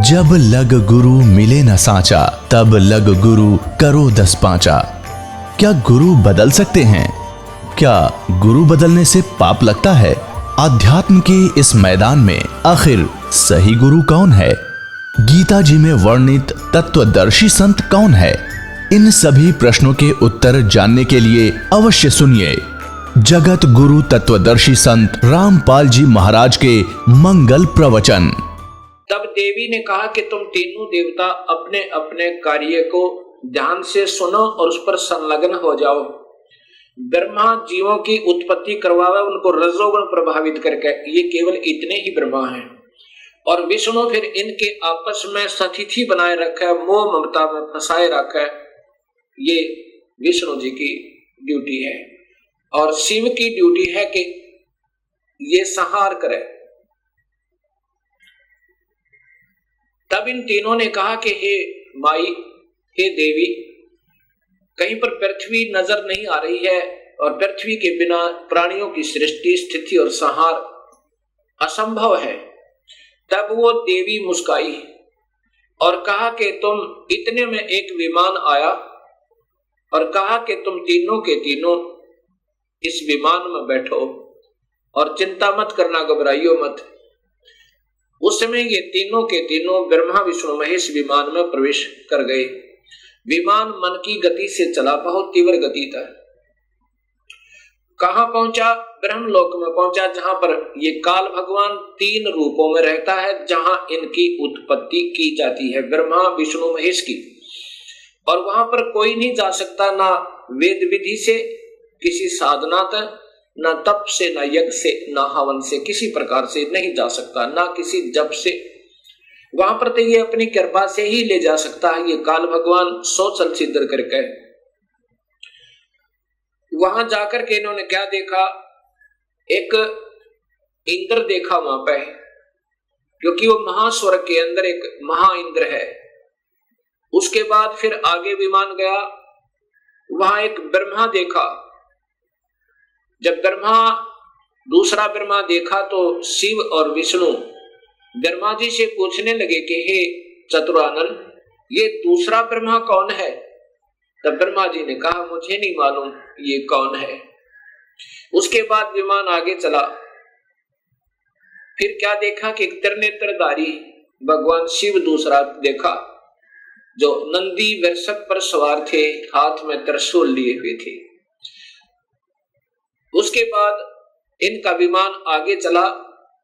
जब लग गुरु मिले न सांचा, तब लग गुरु करो 10 पांचा। क्या गुरु बदल सकते हैं? क्या गुरु बदलने से पाप लगता है? अध्यात्म के इस मैदान में आखिर सही गुरु कौन है? गीता जी में वर्णित तत्वदर्शी संत कौन है? इन सभी प्रश्नों के उत्तर जानने के लिए अवश्य सुनिए जगत गुरु तत्वदर्शी संत रामपाल जी महाराज के मंगल प्रवचन। तब देवी ने कहा कि तुम तीनों देवता अपने अपने कार्य को ध्यान से सुनो और उस पर संलग्न हो जाओ। ब्रह्मा जीवों की उत्पत्ति करवावे, उनको रजोगुण प्रभावित करके, ये केवल इतने ही ब्रह्मा हैं। और विष्णु फिर इनके आपस में सतिथि बनाए रखे, मोह ममता में फंसाए रखे, ये विष्णु जी की ड्यूटी है। और शिव की ड्यूटी है कि ये संहार करे। तब इन तीनों ने कहा कि हे माई, हे देवी, कहीं पर पृथ्वी नजर नहीं आ रही है और पृथ्वी के बिना प्राणियों की सृष्टि, स्थिति और संहार असंभव है। तब वो देवी मुस्काई और कहा कि तुम इतने में एक विमान आया और कहा कि तुम तीनों के तीनों इस विमान में बैठो और चिंता मत करना, घबराइयो मत। उस समय ये तीनों के तीनों ब्रह्मा विष्णु महेश विमान में प्रवेश कर गए। विमान मन की गति से चला, बहुत तीव्र गति था। कहां पहुंचा? ब्रह्मलोक में पहुंचा, जहां पर ये काल भगवान 3 रूपों में रहता है, जहां इनकी उत्पत्ति की जाती है, ब्रह्मा विष्णु महेश की। और वहां पर कोई नहीं जा सकता, ना वेद विधि से, किसी साधना से, ना तप से, ना यज्ञ से, ना हवन से, किसी प्रकार से नहीं जा सकता, ना किसी जप से। वहां पर तो ये अपनी कृपा से ही ले जा सकता है, ये काल भगवान सोचल सिद्ध करके। वहां जाकर के इन्होंने क्या देखा? एक इंद्र देखा वहां पे, क्योंकि वो महास्वर्ग के अंदर एक महा इंद्र है। उसके बाद फिर आगे विमान गया, वहां एक ब्रह्मा देखा। जब दूसरा ब्रह्मा देखा तो शिव और विष्णु ब्रह्मा जी से पूछने लगे कि हे चतुरानन, ये दूसरा ब्रह्मा कौन है? तब ब्रह्मा जी ने कहा, मुझे नहीं मालूम ये कौन है। उसके बाद विमान आगे चला। फिर क्या देखा कि त्रिनेत्रधारी भगवान शिव दूसरा देखा, जो नंदी वृषभ पर सवार थे, हाथ में त्रिशूल लिए हुए थे। उसके बाद इनका विमान आगे चला।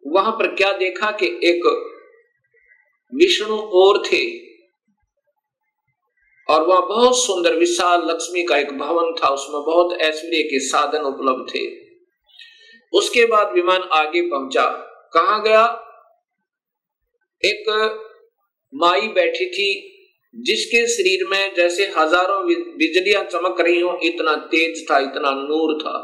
वहां पर क्या देखा कि एक विष्णु और थे, और वहां बहुत सुंदर विशाल लक्ष्मी का एक भवन था, उसमें बहुत ऐश्वर्य के साधन उपलब्ध थे। उसके बाद विमान आगे पहुंचा। कहां गया? एक माई बैठी थी, जिसके शरीर में जैसे हजारों बिजलियां चमक रही हो, इतना तेज था, इतना नूर था,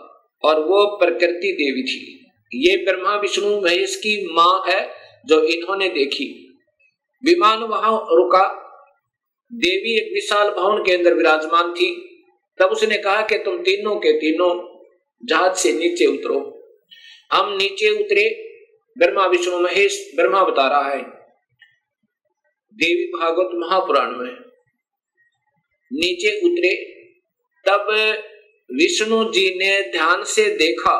और वो प्रकृति देवी थी। ये ब्रह्मा विष्णु महेश की मां है, जो इन्होंने देखी। विमान वहां रुका। देवी एक विशाल भवन के अंदर विराजमान थी। तब उसने कहा कि तुम तीनों के तीनों जहाज से नीचे उतरो। हम नीचे उतरे। ब्रह्मा विष्णु महेश, ब्रह्मा बता रहा है देवी भागवत महापुराण में, नीचे उतरे। तब विष्णु जी ने ध्यान से देखा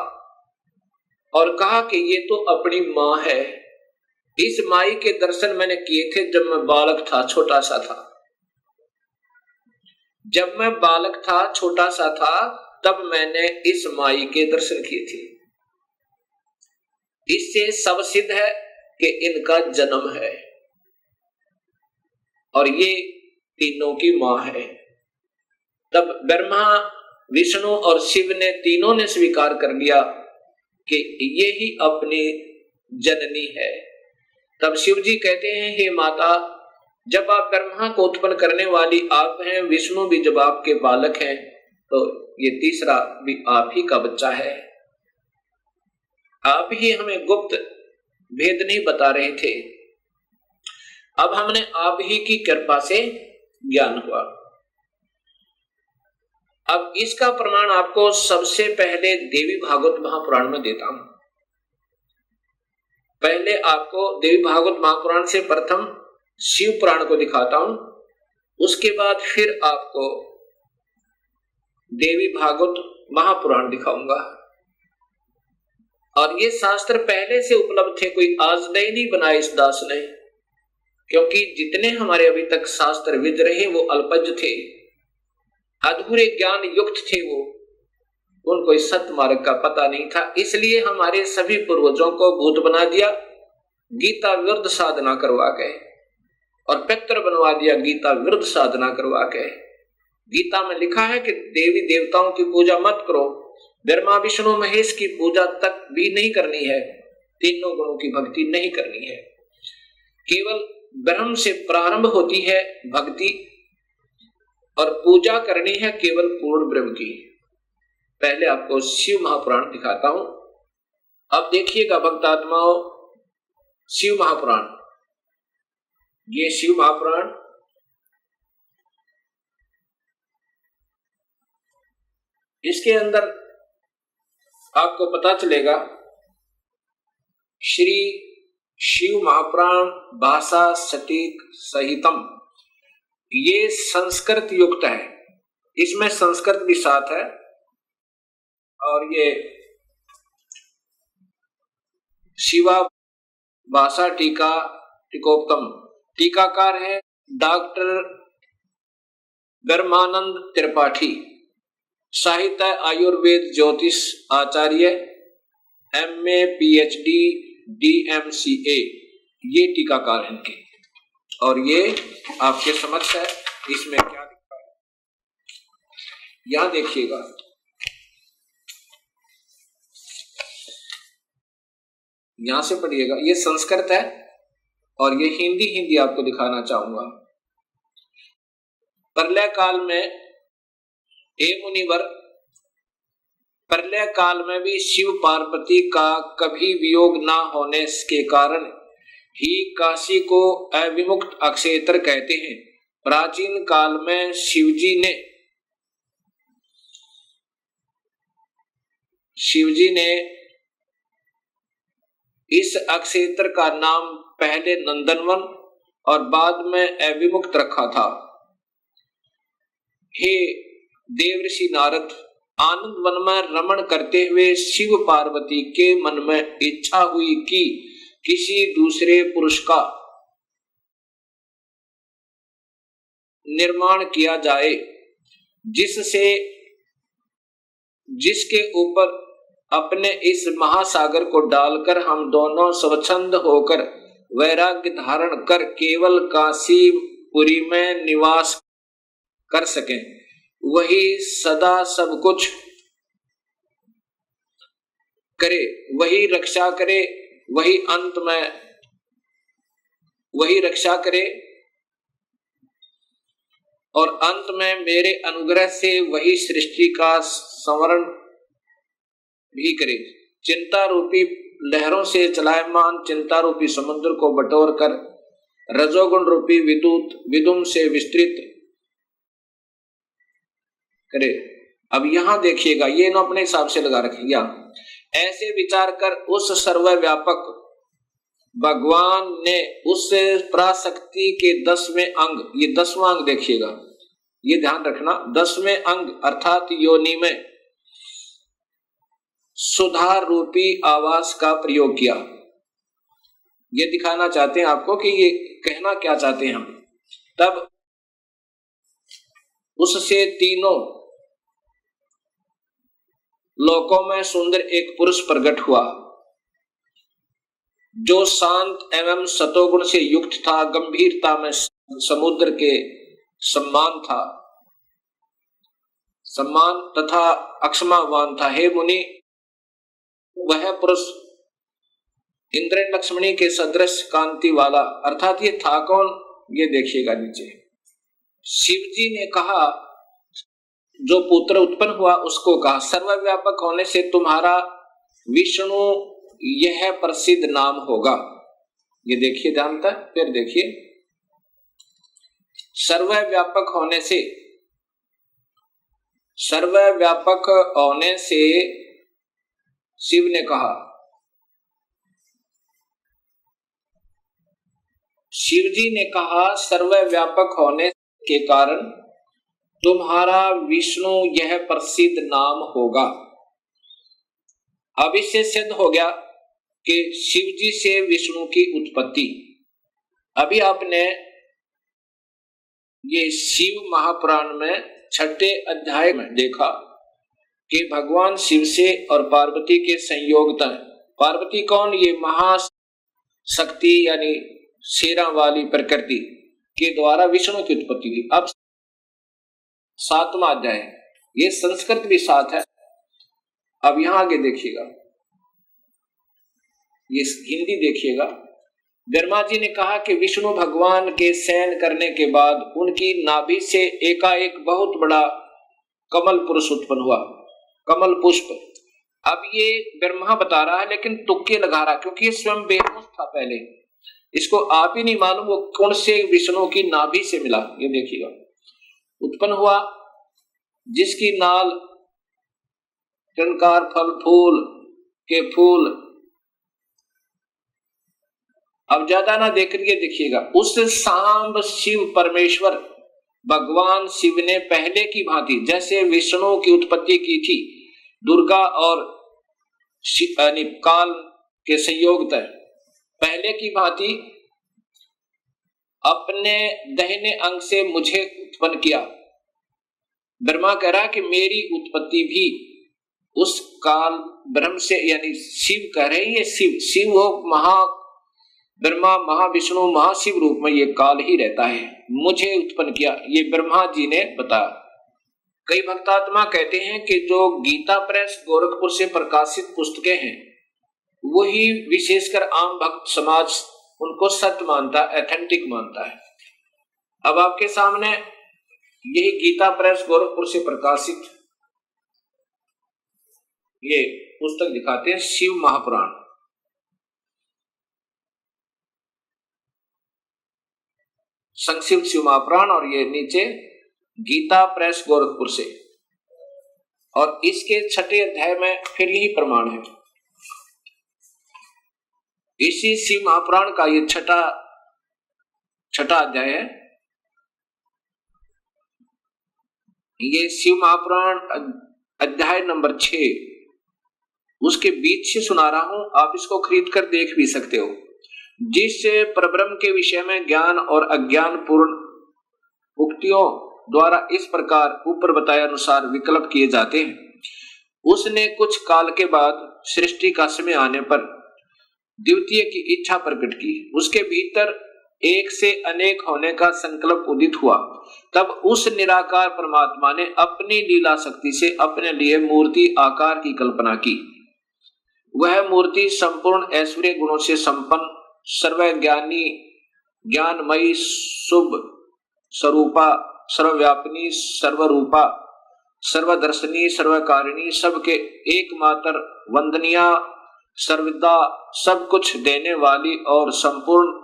और कहा कि ये तो अपनी मां है। इस माई के दर्शन मैंने किए थे जब मैं बालक था, छोटा सा था। जब मैं बालक था, छोटा सा था, तब मैंने इस माई के दर्शन किए थे। इससे सब सिद्ध है कि इनका जन्म है और ये तीनों की मां है। तब ब्रह्मा विष्णु और शिव ने तीनों ने स्वीकार कर लिया कि ये ही अपनी जननी है। तब शिव जी कहते हैं, हे माता, जब आप ब्रह्मा को उत्पन्न करने वाली आप हैं, विष्णु भी जब आपके बालक हैं, तो ये तीसरा भी आप ही का बच्चा है। आप ही हमें गुप्त भेद नहीं बता रहे थे, अब हमने आप ही की कृपा से ज्ञान हुआ। अब इसका प्रमाण आपको सबसे पहले देवी भागवत महापुराण में देता हूं। पहले आपको देवी भागवत महापुराण से प्रथम शिव पुराण को दिखाता हूं, उसके बाद फिर आपको देवी भागवत महापुराण दिखाऊंगा। और ये शास्त्र पहले से उपलब्ध थे, कोई आज नए नहीं बनाए इस दास ने, क्योंकि जितने हमारे अभी तक शास्त्र विद रहे वो अल्पज थे, अधूरे ज्ञान युक्त थे, वो उनको इस सत्य मार्ग का पता नहीं था। इसलिए हमारे सभी पूर्वजों को भूत बना दिया, गीता विरुद्ध साधना करवा के, और पितर बनवा दिया गीता विरुद्ध साधना करवा के। गीता में लिखा है कि देवी देवताओं की पूजा मत करो, ब्रह्मा विष्णु महेश की पूजा तक भी नहीं करनी है, तीनों गुणों की भक्ति नहीं करनी है। केवल ब्रह्म से प्रारंभ होती है भक्ति, और पूजा करनी है केवल पूर्ण ब्रह्म की। पहले आपको शिव महापुराण दिखाता हूं। अब देखिएगा भक्त आत्माओं, शिव महापुराण, ये शिव महापुराण इसके अंदर आपको पता चलेगा श्री शिव महापुराण भाषा सटीक सहितम, ये संस्कृत युक्त है, इसमें संस्कृत भी साथ है। और ये शिवा भाषा टीका टीकोत्तम, टीकाकार है डॉक्टर ब्रह्मानंद त्रिपाठी, साहित्य आयुर्वेद ज्योतिष आचार्य, MA PhD DMCA, ये टीकाकार हैं इनके। और ये आपके समक्ष है, इसमें क्या लिखा है यहां देखिएगा। यहां से पढ़िएगा, ये संस्कृत है और ये हिंदी आपको दिखाना चाहूंगा। प्रलय काल में हे मुनिवर, प्रलय काल में भी शिव पार्वती का कभी वियोग ना होने के कारण ही काशी को अविमुक्त अक्षेत्र कहते हैं। प्राचीन काल में शिवजी ने इस अक्षेत्र का नाम पहले नंदनवन और बाद में अविमुक्त रखा था। हे देवर्षि नारद, आनंद वन में रमण करते हुए शिव पार्वती के मन में इच्छा हुई कि किसी दूसरे पुरुष का निर्माण किया जाए, जिसके ऊपर अपने इस महासागर को डालकर हम दोनों स्वच्छंद होकर वैराग्य धारण कर केवल काशीपुरी में निवास कर सकें। वही सदा सब कुछ करे, वही रक्षा करे, वही अंत में वही रक्षा करे और अंत में मेरे अनुग्रह से वही सृष्टि का संवरण भी करे। चिंता रूपी लहरों से चलायमान चिंता रूपी समुद्र को बटोर कर रजोगुण रूपी विदुम से विस्तृत करे। अब यहां देखिएगा, ये ना अपने हिसाब से लगा रखेंगे। ऐसे विचार कर उस सर्वव्यापक भगवान ने उस पराशक्ति के 10वें अंग, ये 10वां अंग देखिएगा, ये ध्यान रखना, 10वें अंग अर्थात योनि में सुधार रूपी आवास का प्रयोग किया। ये दिखाना चाहते हैं आपको कि ये कहना क्या चाहते हैं हम। तब उससे तीनों लोकों में सुंदर एक पुरुष प्रकट हुआ, जो शांत एवं सतोगुण से युक्त था, गंभीरता में समुद्र के सम्मान तथा अक्षमावान था। हे मुनि, वह पुरुष इंद्र लक्ष्मणी के सदृश कांति वाला, अर्थात ये था कौन, ये देखिएगा नीचे। शिवजी ने कहा, जो पुत्र उत्पन्न हुआ उसको कहा, सर्वव्यापक होने से तुम्हारा विष्णु यह प्रसिद्ध नाम होगा। ये देखिए ध्यान तक, फिर देखिए, सर्वव्यापक होने से शिव ने कहा, शिवजी ने कहा सर्वव्यापक होने के कारण तुम्हारा विष्णु यह प्रसिद्ध नाम होगा। अब इससे सिद्ध हो गया कि शिवजी से विष्णु की उत्पत्ति। अभी आपने ये शिव महापुराण में 6 अध्याय में देखा कि भगवान शिव से और पार्वती के संयोगता। पार्वती कौन? ये महाशक्ति यानी शेरा वाली प्रकृति के द्वारा विष्णु की उत्पत्ति हुई। अब 7वां अध्याय, ये संस्कृत भी 7 है। अब यहां आगे देखिएगा, ये हिंदी देखिएगा। ब्रह्मा जी ने कहा कि विष्णु भगवान के शयन करने के बाद उनकी नाभि से एकाएक बहुत बड़ा कमल पुरुष उत्पन्न हुआ, कमल पुष्प। अब ये ब्रह्मा बता रहा है लेकिन तुक्के लगा रहा, क्योंकि ये स्वयं बेहोश था पहले, इसको आप ही नहीं मालूम वो कौन से विष्णु की नाभि से मिला। ये देखिएगा, उत्पन्न हुआ जिसकी नाल टंकार फल फूल के फूल। अब ज्यादा ना देख रही देखिएगा, उस सांब शिव परमेश्वर भगवान शिव ने पहले की भांति जैसे विष्णु की उत्पत्ति की थी दुर्गा और काल के संयोग तय, पहले की भांति अपने दाहिने अंग से मुझे उत्पन्न किया। ब्रह्मा कह रहा कि मेरी उत्पत्ति भी उस काल ब्रह्म से, यानी शिव कह रहे हैं, ये शिव हो महा ब्रह्मा महाविष्णु महाशिव रूप में ये काल ही रहता है, मुझे उत्पन्न किया। ये ब्रह्मा जी ने बताया। कई भक्तात्मा कहते हैं कि जो गीता प्रेस गोरखपुर से प्रकाशित पुस्तकें हैं वही विशेषकर आम भक्त समाज उनको सत्य मानता, एथेंटिक मानता है। अब आपके सामने यही गीता प्रेस गोरखपुर से प्रकाशित ये पुस्तक दिखाते हैं, शिव महापुराण। संक्षिप्त शिव महापुराण, और ये नीचे गीता प्रेस गोरखपुर से, और इसके 6 अध्याय में फिर यही प्रमाण है। इसी शिव महापुराण का ये छठा अध्याय है। ये शिव महापुराण अध्याय नंबर 6, उसके बीच से सुना रहा हूं, आप इसको खरीद कर देख भी सकते हो। जिस परब्रह्म के विषय में ज्ञान और अज्ञान पूर्ण उक्तियों द्वारा इस प्रकार ऊपर बताए अनुसार विकल्प किए जाते हैं, उसने कुछ काल के बाद सृष्टि का समय आने पर द्वितीय की इच्छा प्रकट की। उसके भीतर एक से अनेक होने का संकल्प उदित हुआ। तब उस निराकार परमात्मा ने अपनी लीला शक्ति से अपने लिए मूर्ति आकार की कल्पना की। वह मूर्ति संपूर्ण ऐश्वर्य गुणों से संपन्न, सर्वज्ञानी, ज्ञानमयी, शुभ स्वरूपा, सर्वव्यापिनी, सर्वरूपा, सर्वदर्शनी, सर्वकारिणी, सबके एकमात्र वंदनीय, सर्वदा सब कुछ देने वाली और संपूर्ण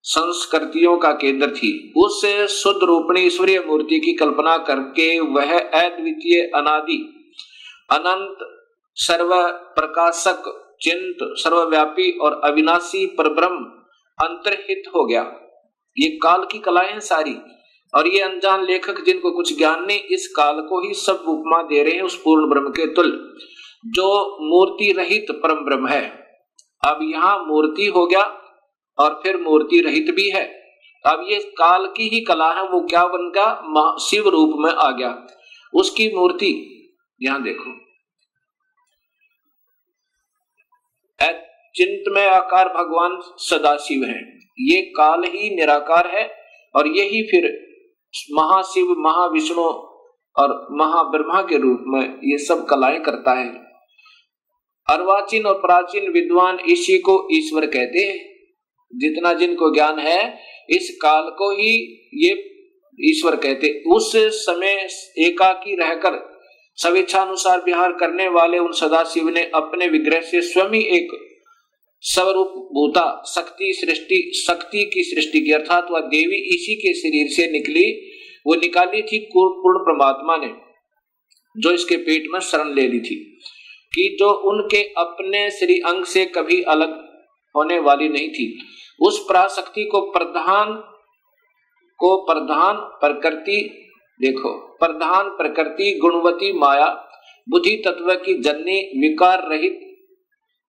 संस्कृतियों का केंद्र थी। उस शुद्ध रूपणी ईश्वरीय मूर्ति की कल्पना करके वह अद्वितीय, अनादि, अनंत, सर्व प्रकाशक, चिंत, सर्वव्यापी और अविनाशी परब्रह्म अंतर्हित हो गया। ये काल की कलाएं हैं सारी, और ये अनजान लेखक जिनको कुछ ज्ञान नहीं, इस काल को ही सब उपमा दे रहे हैं उस पूर्ण ब्रह्म के तुल्य जो मूर्ति रहित परम ब्रह्म है। अब यहाँ मूर्ति हो गया और फिर मूर्ति रहित भी है। अब ये काल की ही कला है, वो क्या बन गया? शिव रूप में आ गया। उसकी मूर्ति यहां देखो, चिंतमय आकार भगवान सदाशिव है। ये काल ही निराकार है, और यही फिर महाशिव, महाविष्णु और महाब्रह्मा के रूप में ये सब कलाएं करता है। अर्वाचीन और प्राचीन विद्वान इसी को ईश्वर कहते हैं। जितना जिनको ज्ञान है, इस काल को ही ये ईश्वर कहते। उस समय एकाकी रहकर स्वेच्छानुसार विहार करने वाले उन सदाशिव ने अपने विग्रह से स्वयं ही एक स्वरूप भूता शक्ति की सृष्टि की, अर्थात वह देवी इसी के शरीर से निकली, वो निकाली थी पूर्ण परमात्मा ने, जो इसके पेट में शरण ले ली थी, कि जो उनके अपने श्री अंग से कभी अलग होने वाली नहीं थी। उस पराशक्ति को प्रधान प्रकृति, देखो प्रधान प्रकृति गुणवती माया बुद्धि तत्व की जननी विकार रहित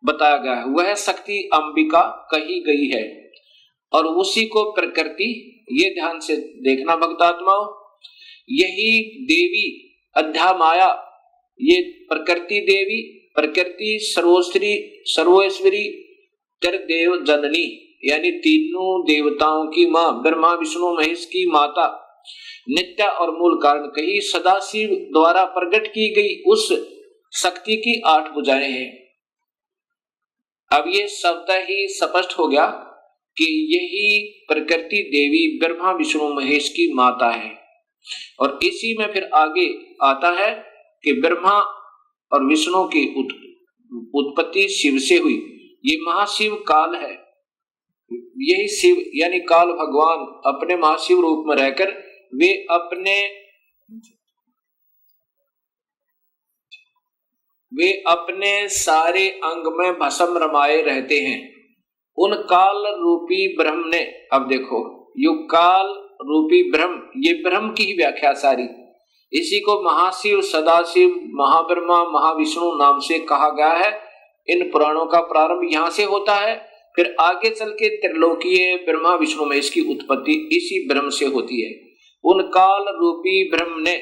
बताया गया है। वह शक्ति अंबिका कही गई है और उसी को प्रकृति, ये ध्यान से देखना भक्तात्माओं, यही देवी अध्या माया, ये प्रकृति देवी, प्रकृति सर्वोश्री सर्वैश्वरी त्रिदेव जननी, यानी तीनों देवताओं की मां, ब्रह्मा विष्णु महेश की माता, नित्य और मूल कारण कही, सदाशिव द्वारा प्रकट की गई उस शक्ति की 8 भुजाएं हैं। अब ये शब्द ही स्पष्ट हो गया कि यही प्रकृति देवी ब्रह्मा विष्णु महेश की माता है। और इसी में फिर आगे आता है कि ब्रह्मा और विष्णु की उत्पत्ति शिव से हुई। ये महाशिव काल है। यही शिव यानी काल भगवान अपने महाशिव रूप में रहकर वे अपने सारे अंग में भस्म रमाए रहते हैं। उन काल रूपी ब्रह्म ने, अब देखो युग काल रूपी ब्रह्म, ये ब्रह्म की ही व्याख्या सारी, इसी को महाशिव सदाशिव महाब्रह्मा महाविष्णु नाम से कहा गया है। इन पुराणों का प्रारंभ यहां से होता है, फिर आगे चल के त्रिलोकीय ब्रह्मा विष्णु महेश की उत्पत्ति इसी ब्रह्म से होती है। उन काल रूपी ब्रह्म ने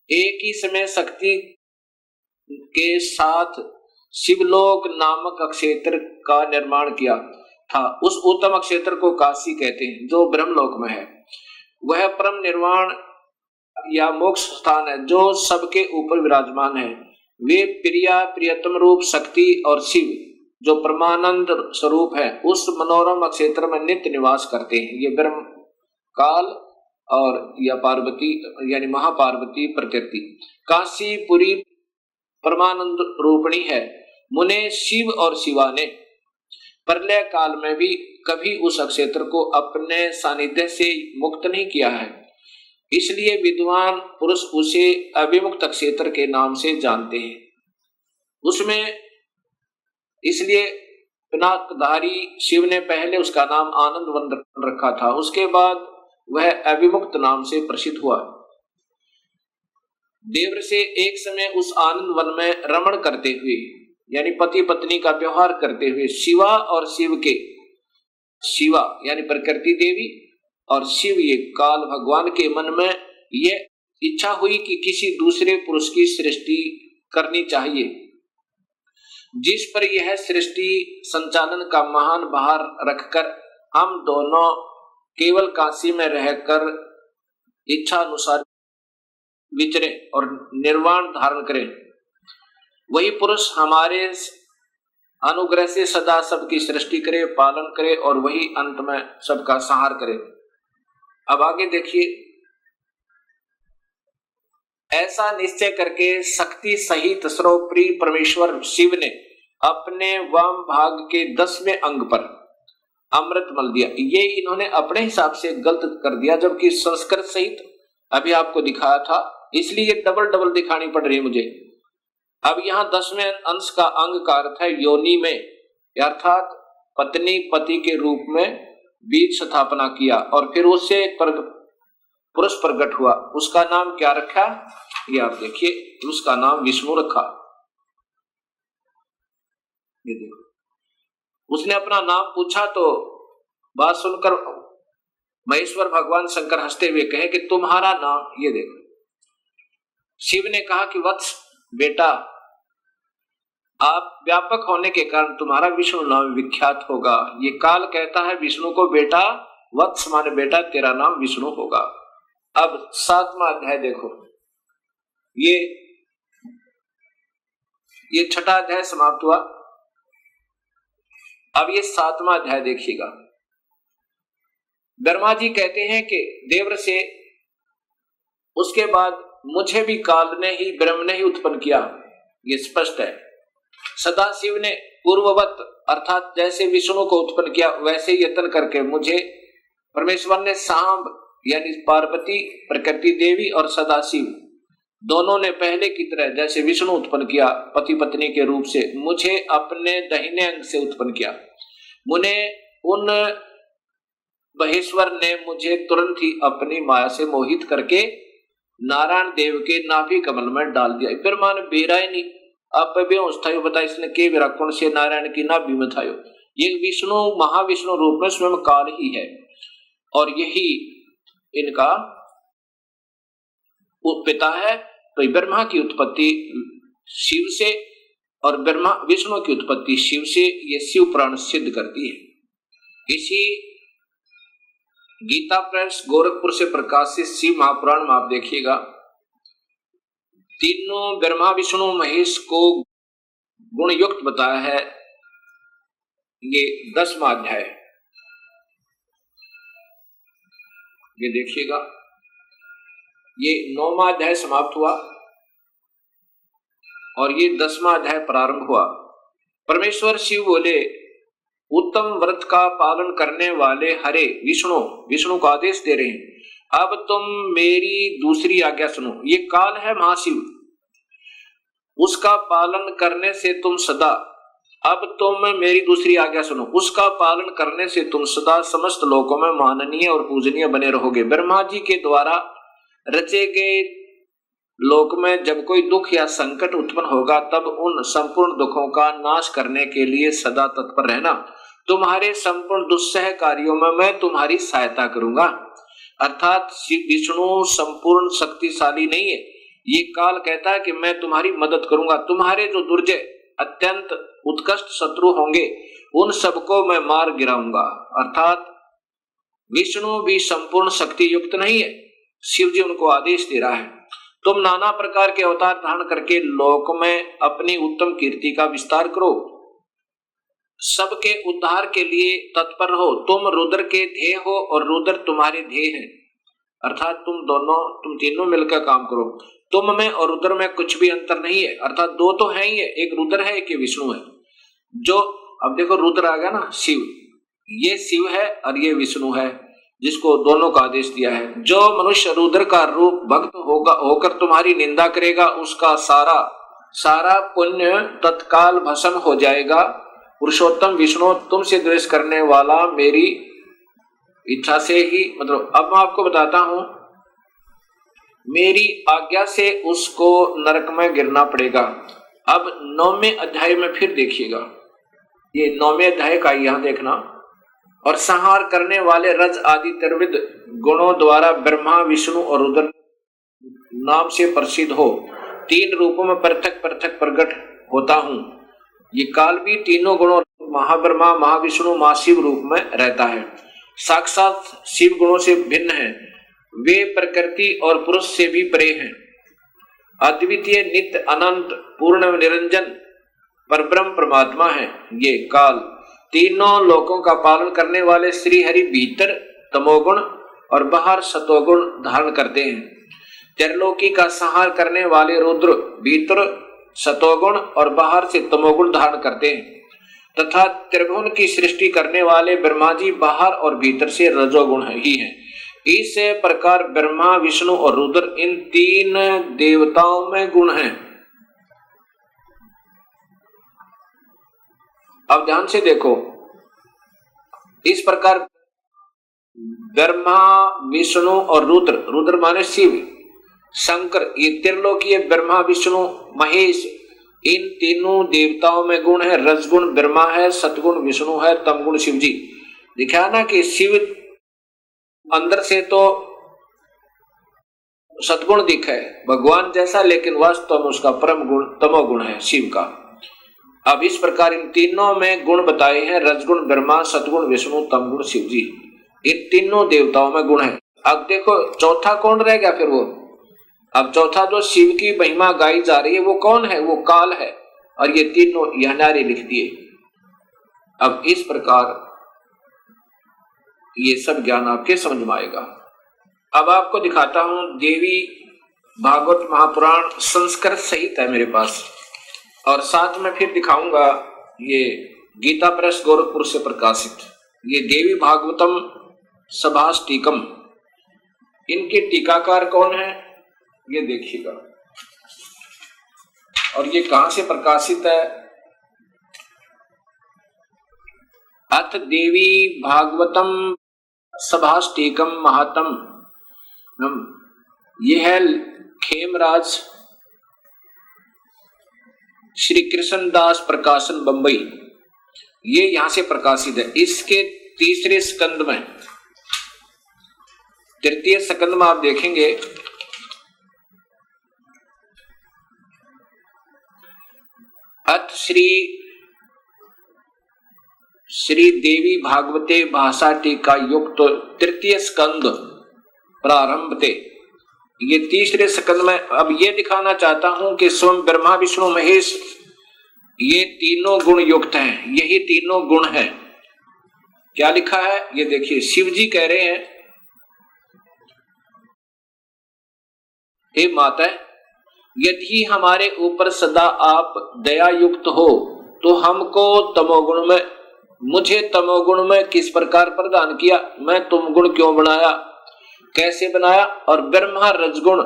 एक ही समय शक्ति के साथ शिवलोक नामक क्षेत्र का निर्माण किया था। उस उत्तम क्षेत्र को काशी कहते हैं जो ब्रह्मलोक में है। वह परम निर्वाण या मोक्ष स्थान है जो सबके ऊपर विराजमान है। वे प्रिया प्रियतम रूप शक्ति और शिव जो परमानंद स्वरूप है उस मनोरम क्षेत्र में नित्य निवास करते हैं। ये ब्रह्म काल और या पार्वती यानी महापार्वती प्रकृति काशीपुरी परमानंद रूपणी है। मुने शिव और शिवा ने प्रलय काल में भी कभी उस क्षेत्र को अपने सानिध्य से मुक्त नहीं किया है, इसलिए विद्वान पुरुष उसे अविमुक्त क्षेत्र के नाम से जानते हैं। उसमें इसलिए पिनाकधारी शिव ने पहले उसका नाम आनंद वन रखा था, उसके बाद वह अविमुक्त नाम से प्रसिद्ध हुआ। देवर से एक समय उस आनंद वन में रमण करते हुए यानी पति पत्नी का व्यवहार करते हुए शिवा और शिव के, शिवा यानी प्रकृति देवी और शिव ये काल भगवान के मन में यह इच्छा हुई कि किसी दूसरे पुरुष की सृष्टि करनी चाहिए, जिस पर यह सृष्टि संचालन का महान भार रखकर हम दोनों केवल काशी में रहकर इच्छा अनुसार विचरे और निर्वाण धारण करें। वही पुरुष हमारे अनुग्रह से सदा सबकी सृष्टि करे, पालन करे और वही अंत में सबका संहार करे। अब आगे देखिए, ऐसा निश्चय करके शक्ति सहित सर्वप्रिय परमेश्वर शिव ने अपने वाम भाग के 10वें अंग पर अमृत मल दिया। ये इन्होंने अपने हिसाब से गलत कर दिया, जबकि संस्कृत सहित अभी आपको दिखाया था, इसलिए डबल दिखानी पड़ रही है मुझे। अब यहाँ 10वें अंश का अंग का अर्थ है योनि में, अर्थात पत्नी पति के रूप में बीज स्थापना किया और फिर उससे पुरुष प्रकट हुआ। उसका नाम क्या रखा, ये आप देखिए, उसका नाम विष्णु रखा। ये देखो, उसने अपना नाम पूछा तो बात सुनकर महेश्वर भगवान शंकर हंसते हुए कहे कि तुम्हारा नाम, ये देखो, शिव ने कहा कि वत्स बेटा, आप व्यापक होने के कारण तुम्हारा विष्णु नाम विख्यात होगा। ये काल कहता है विष्णु को बेटा, वत्स माने बेटा, तेरा नाम विष्णु होगा। अब 7वां अध्याय देखो, ये 6ठा अध्याय समाप्त हुआ। अब ये 7वां अध्याय देखिएगा। ब्रह्मा जी कहते हैं कि देवर से उसके बाद मुझे भी काल ने ही, ब्रह्म ने ही उत्पन्न किया, ये स्पष्ट है। सदाशिव ने पूर्ववत अर्थात जैसे विष्णु को उत्पन्न किया वैसे यत्न करके मुझे परमेश्वर ने सांब यानी पार्वती प्रकृति देवी और सदाशिव दोनों ने पहले की तरह जैसे विष्णु उत्पन्न किया पति पत्नी के रूप से, मुझे अपने दाहिने अंग से उत्पन्न किया। मुने उन महेश्वर ने मुझे तुरंत ही अपनी माया से मोहित करके नारायण देव के नाभि कमल में डाल दिया। ब्रह्मा ने बेरा ही नहीं, आप बेहोश था बता इसने के बेरा कौन से नारायण की नाभि में था। ये विष्णु महाविष्णु रूप में स्वयं काल ही है और यही इनका पिता है। तो ब्रह्मा की उत्पत्ति शिव से और ब्रह्मा विष्णु की उत्पत्ति शिव से, ये शिव पुराण सिद्ध करती है। इसी गीता प्रेस गोरखपुर से प्रकाशित शिव महापुराण में आप देखिएगा, तीनों ब्रह्मा विष्णु महेश को गुण युक्त बताया है। ये 10वां अध्याय, ये देखिएगा, ये 9वां अध्याय समाप्त हुआ और ये 10वां अध्याय प्रारंभ हुआ। परमेश्वर शिव बोले, उत्तम व्रत का पालन करने वाले हरे विष्णु को आदेश दे रहे हैं, अब तुम मेरी दूसरी आज्ञा सुनो। ये काल है महाशिव, उसका पालन करने से तुम सदा, अब तुम मेरी दूसरी आज्ञा सुनो, उसका पालन करने से तुम सदा समस्त लोकों में माननीय और पूजनीय बने रहोगे। ब्रह्मा जी के द्वारा रचे गए लोक में जब कोई दुख या संकट उत्पन्न होगा तब उन संपूर्ण दुखों का नाश करने के लिए सदा तत्पर रहना। तुम्हारे संपूर्ण दुस्सह कार्यों में मैं तुम्हारी सहायता करूंगा। अर्थात विष्णु संपूर्ण शक्तिशाली नहीं है, ये काल कहता है कि मैं तुम्हारी मदद करूंगा। तुम्हारे जो दुर्जय अत्यंत उत्कृष्ट शत्रु होंगे उन सबको मैं मार गिराऊंगा। अर्थात विष्णु भी संपूर्ण शक्ति युक्त नहीं है, शिव जी उनको आदेश दे रहा है, तुम नाना प्रकार के अवतार धारण करके लोक में अपनी उत्तम कीर्ति का विस्तार करो, सबके उद्धार के लिए तत्पर रहो। तुम रुद्र के ध्येय हो और रुद्र तुम्हारे ध्येय है, अर्थात तुम तीनों मिलकर काम करो। तुम में और रुद्र में कुछ भी अंतर नहीं है, अर्थात दो तो है ही है, एक रुद्र है एक विष्णु है। जो अब देखो रुद्र आ गया ना, शिव, ये शिव है और ये विष्णु है, जिसको दोनों का आदेश दिया है। जो मनुष्य रुद्र का रूप भक्त होकर तुम्हारी निंदा करेगा उसका सारा पुण्य तत्काल भस्म हो जाएगा। पुरुषोत्तम विष्णु तुमसे द्वेष करने वाला मेरी इच्छा से ही, मतलब अब मैं आपको बताता हूं, मेरी आज्ञा से उसको नरक में गिरना पड़ेगा। अब 9वें अध्याय में फिर देखिएगा, ये 9वें अध्याय का यहां देखना। और संहार करने वाले रज आदि त्रिविध गुणों द्वारा ब्रह्मा विष्णु और रुद्र नाम से प्रसिद्ध हो, 3 रूपों में पृथक पृथक प्रकट होता हूं। ये काल भी तीनों गुणों महाब्रह्मा महाविष्णु महाशिव रूप में रहता है, साक्षात शिव गुणों से भिन्न है, वे प्रकृति और पुरुष से भी परे हैं, अद्वितीय नित्य अनंत पूर्ण निरंजन परब्रह्म परमात्मा है। ये काल तीनों लोकों का पालन करने वाले श्री हरि भीतर तमोगुण और बाहर सतोगुण धारण करते हैं। त्रिलोकी का संहार करने वाले रुद्र भीतर सतोगुण और बाहर से तमोगुण धारण करते हैं, तथा त्रिभुवन की सृष्टि करने वाले ब्रह्मा जी बाहर और भीतर से रजोगुण ही है। इस प्रकार ब्रह्मा विष्णु और रुद्र इन 3 देवताओं में गुण हैं। अब ध्यान से देखो, इस प्रकार ब्रह्मा विष्णु और रुद्र माने शिव, शंकर, ये त्रिलोकीय ब्रह्मा विष्णु महेश, इन तीनों देवताओं में गुण है। रजगुण ब्रह्मा है, सतगुण विष्णु है, तमगुण शिव जी। दिखा ना कि शिव अंदर से तो सतगुण दिखा है भगवान जैसा, लेकिन वास्तव में उसका परम गुण तमोगुण है शिव का। अब इस प्रकार इन तीनों में गुण बताए हैं, रजगुण ब्रह्मा, सतगुण विष्णु, तमगुण शिव जी, इन तीनों देवताओं में गुण है। अब देखो चौथा कौन रह गया फिर वो, अब चौथा जो शिव की महिमा गाई जा रही है वो कौन है, वो काल है, और ये तीनों यह नारे लिख दिए। अब इस प्रकार ये सब ज्ञान आपके समझ में आएगा। अब आपको दिखाता हूं, देवी भागवत महापुराण संस्कृत सहित है मेरे पास, और साथ में फिर दिखाऊंगा ये गीता प्रेस गोरखपुर से प्रकाशित ये देवी भागवतम सभास टीकम। इनके टीकाकार कौन है ये देखिएगा, और ये कहां से प्रकाशित है। अथ देवी भागवतम सभाष्टिकम महातम। यह है खेमराज श्री कृष्णदास प्रकाशन बंबई, ये यहां से प्रकाशित है। इसके तीसरे स्कंद में, तृतीय स्कंद में आप देखेंगे अथ श्री देवी भागवते भाषा टीका युक्त तृतीय स्कंद प्रारंभ थे। ये तीसरे स्कंद में अब ये दिखाना चाहता हूं कि स्वयं ब्रह्मा विष्णु महेश ये तीनों गुण युक्त हैं, यही तीनों गुण हैं। क्या लिखा है ये देखिए, शिव जी कह रहे हैं, हे माता, यदि हमारे ऊपर सदा आप दया युक्त हो तो हमको तमोगुण में, मुझे तमोगुण में किस प्रकार प्रदान किया, मैं तुम गुण क्यों बनाया, कैसे बनाया, और ब्रह्मा रजगुण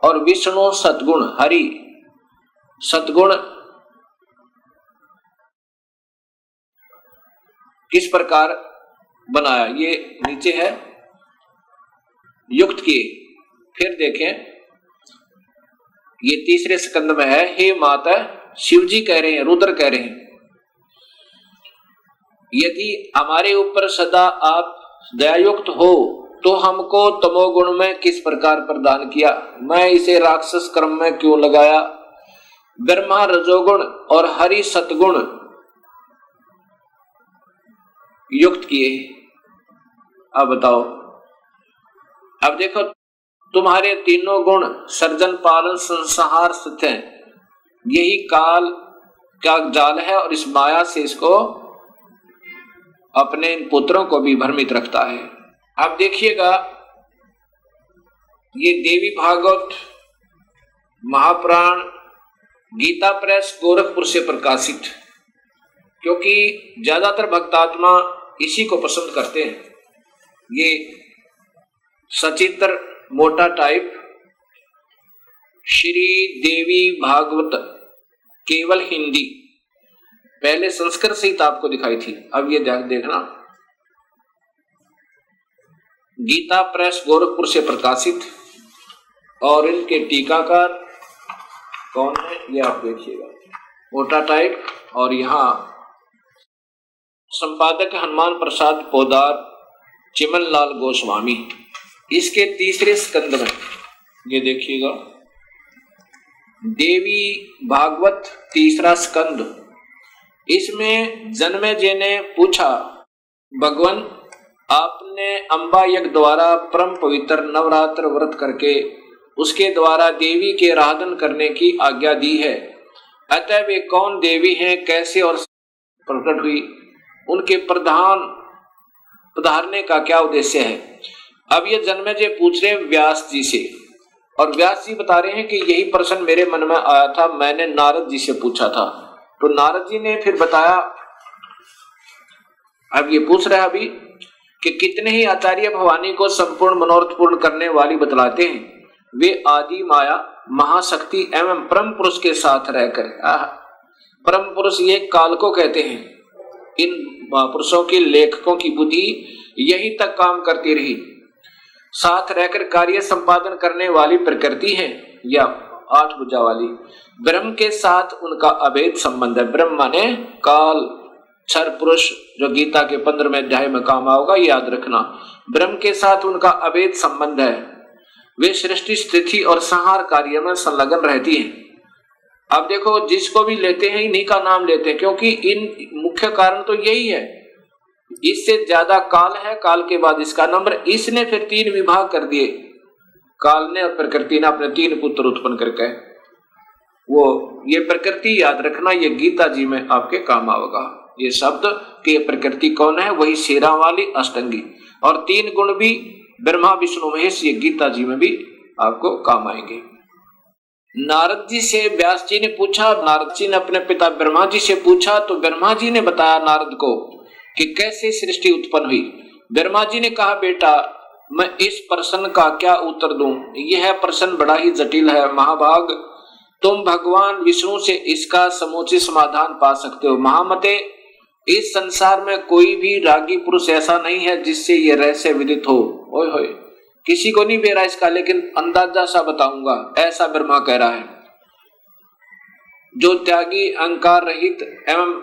और विष्णु सतगुण, हरि सतगुण किस प्रकार बनाया, ये नीचे है युक्त किए। फिर देखें ये तीसरे स्कंद में है, हे माता, शिव जी कह रहे हैं, रुद्र कह रहे हैं, यदि हमारे ऊपर सदा आप दयायुक्त हो तो हमको तमोगुण में किस प्रकार प्रदान किया, मैं इसे राक्षस कर्म में क्यों लगाया, ब्रह्मा रजोगुण और हरि सतगुण युक्त किए। अब बताओ, अब देखो तुम्हारे तीनों गुण सर्जन पालन संहार स्थित हैं, यही काल का जाल है और इस माया से इसको अपने पुत्रों को भी भ्रमित रखता है। अब देखिएगा ये देवी भागवत महापुराण गीता प्रेस गोरखपुर से प्रकाशित, क्योंकि ज्यादातर भक्तात्मा इसी को पसंद करते हैं। ये सचित्र मोटा टाइप श्री देवी भागवत केवल हिंदी, पहले संस्कृत सहित आपको दिखाई थी, अब ये देखना गीता प्रेस गोरखपुर से प्रकाशित, और इनके टीकाकार कौन है ये आप देखिएगा, मोटा टाइप, और यहाँ संपादक हनुमान प्रसाद पोदार, चिमन लाल गोस्वामी। इसके तीसरे स्कंद में ये देखिएगा, देवी भागवत तीसरा स्कंद, इसमें जन्मेजय ने पूछा, भगवान आपने अंबा यज्ञ द्वारा परम पवित्र नवरात्र व्रत करके उसके द्वारा देवी के आराधन करने की आज्ञा दी है, अतः वे कौन देवी हैं, कैसे और प्रकट हुई, उनके पधारने का क्या उद्देश्य है। अब ये जन्मेजय पूछ रहे व्यास जी से, और व्यास जी बता रहे हैं कि यही प्रश्न मेरे मन में आया था, मैंने नारद जी से पूछा था। तो नारद जी ने फिर बताया, अब ये पूछ रहा है अभी कि कितने ही आचार्य भवानी को संपूर्ण मनोरथ पूर्ण करने वाली बतलाते हैं, वे आदि माया महाशक्ति एवं परम पुरुष के साथ रहकर, परम पुरुष ये काल को कहते हैं, इन पुरुषों के लेखकों की बुद्धि यहीं तक काम करती रही, साथ रहकर कार्य संपादन करने वाली प्रकृति है या आठ भुजा वाली, ब्रह्म के साथ उनका अभेद संबंध है। ब्रह्म माने काल, क्षर पुरुष, जो गीता के 15वें अध्याय में काम आओगा, याद रखना, ब्रह्म के साथ उनका अभेद संबंध है, वे सृष्टि स्थिति और संहार कार्य में संलग्न रहती हैं। अब देखो जिसको भी लेते हैं इन्हीं का नाम लेते हैं, क्योंकि इन मुख्य कारण तो यही है, इससे ज्यादा काल है, काल के बाद इसका नंबर, इसने फिर 3 विभाग कर दिए, काल ने और प्रकृति ने अपने 3 पुत्र उत्पन्न करके, वो ये प्रकृति याद रखना, ये गीता जी में आपके काम आएगा ये शब्द कि प्रकृति कौन है, वही शेरा वाली अष्टंगी, और 3 गुण भी ब्रह्मा विष्णु महेश, ये गीता जी में भी आपको काम आएंगे। नारद जी से व्यास जी ने पूछा, नारद जी ने अपने पिता ब्रह्मा जी से पूछा, तो ब्रह्मा जी ने बताया नारद को कि कैसे सृष्टि उत्पन्न हुई। ब्रह्मा जी ने कहा, बेटा मैं इस प्रश्न का क्या उत्तर दूं, यह प्रश्न बड़ा ही जटिल है महाभाग, तुम भगवान विष्णु से इसका समूचित समाधान पा सकते हो। महामते इस संसार में कोई भी रागी पुरुष ऐसा नहीं है जिससे ये रहस्य विदित हो। ओए होए, किसी को नहीं बेरा इसका, लेकिन अंदाजा सा बताऊंगा, ऐसा ब्रह्मा कह रहा है। जो त्यागी, अहंकार रहित एवं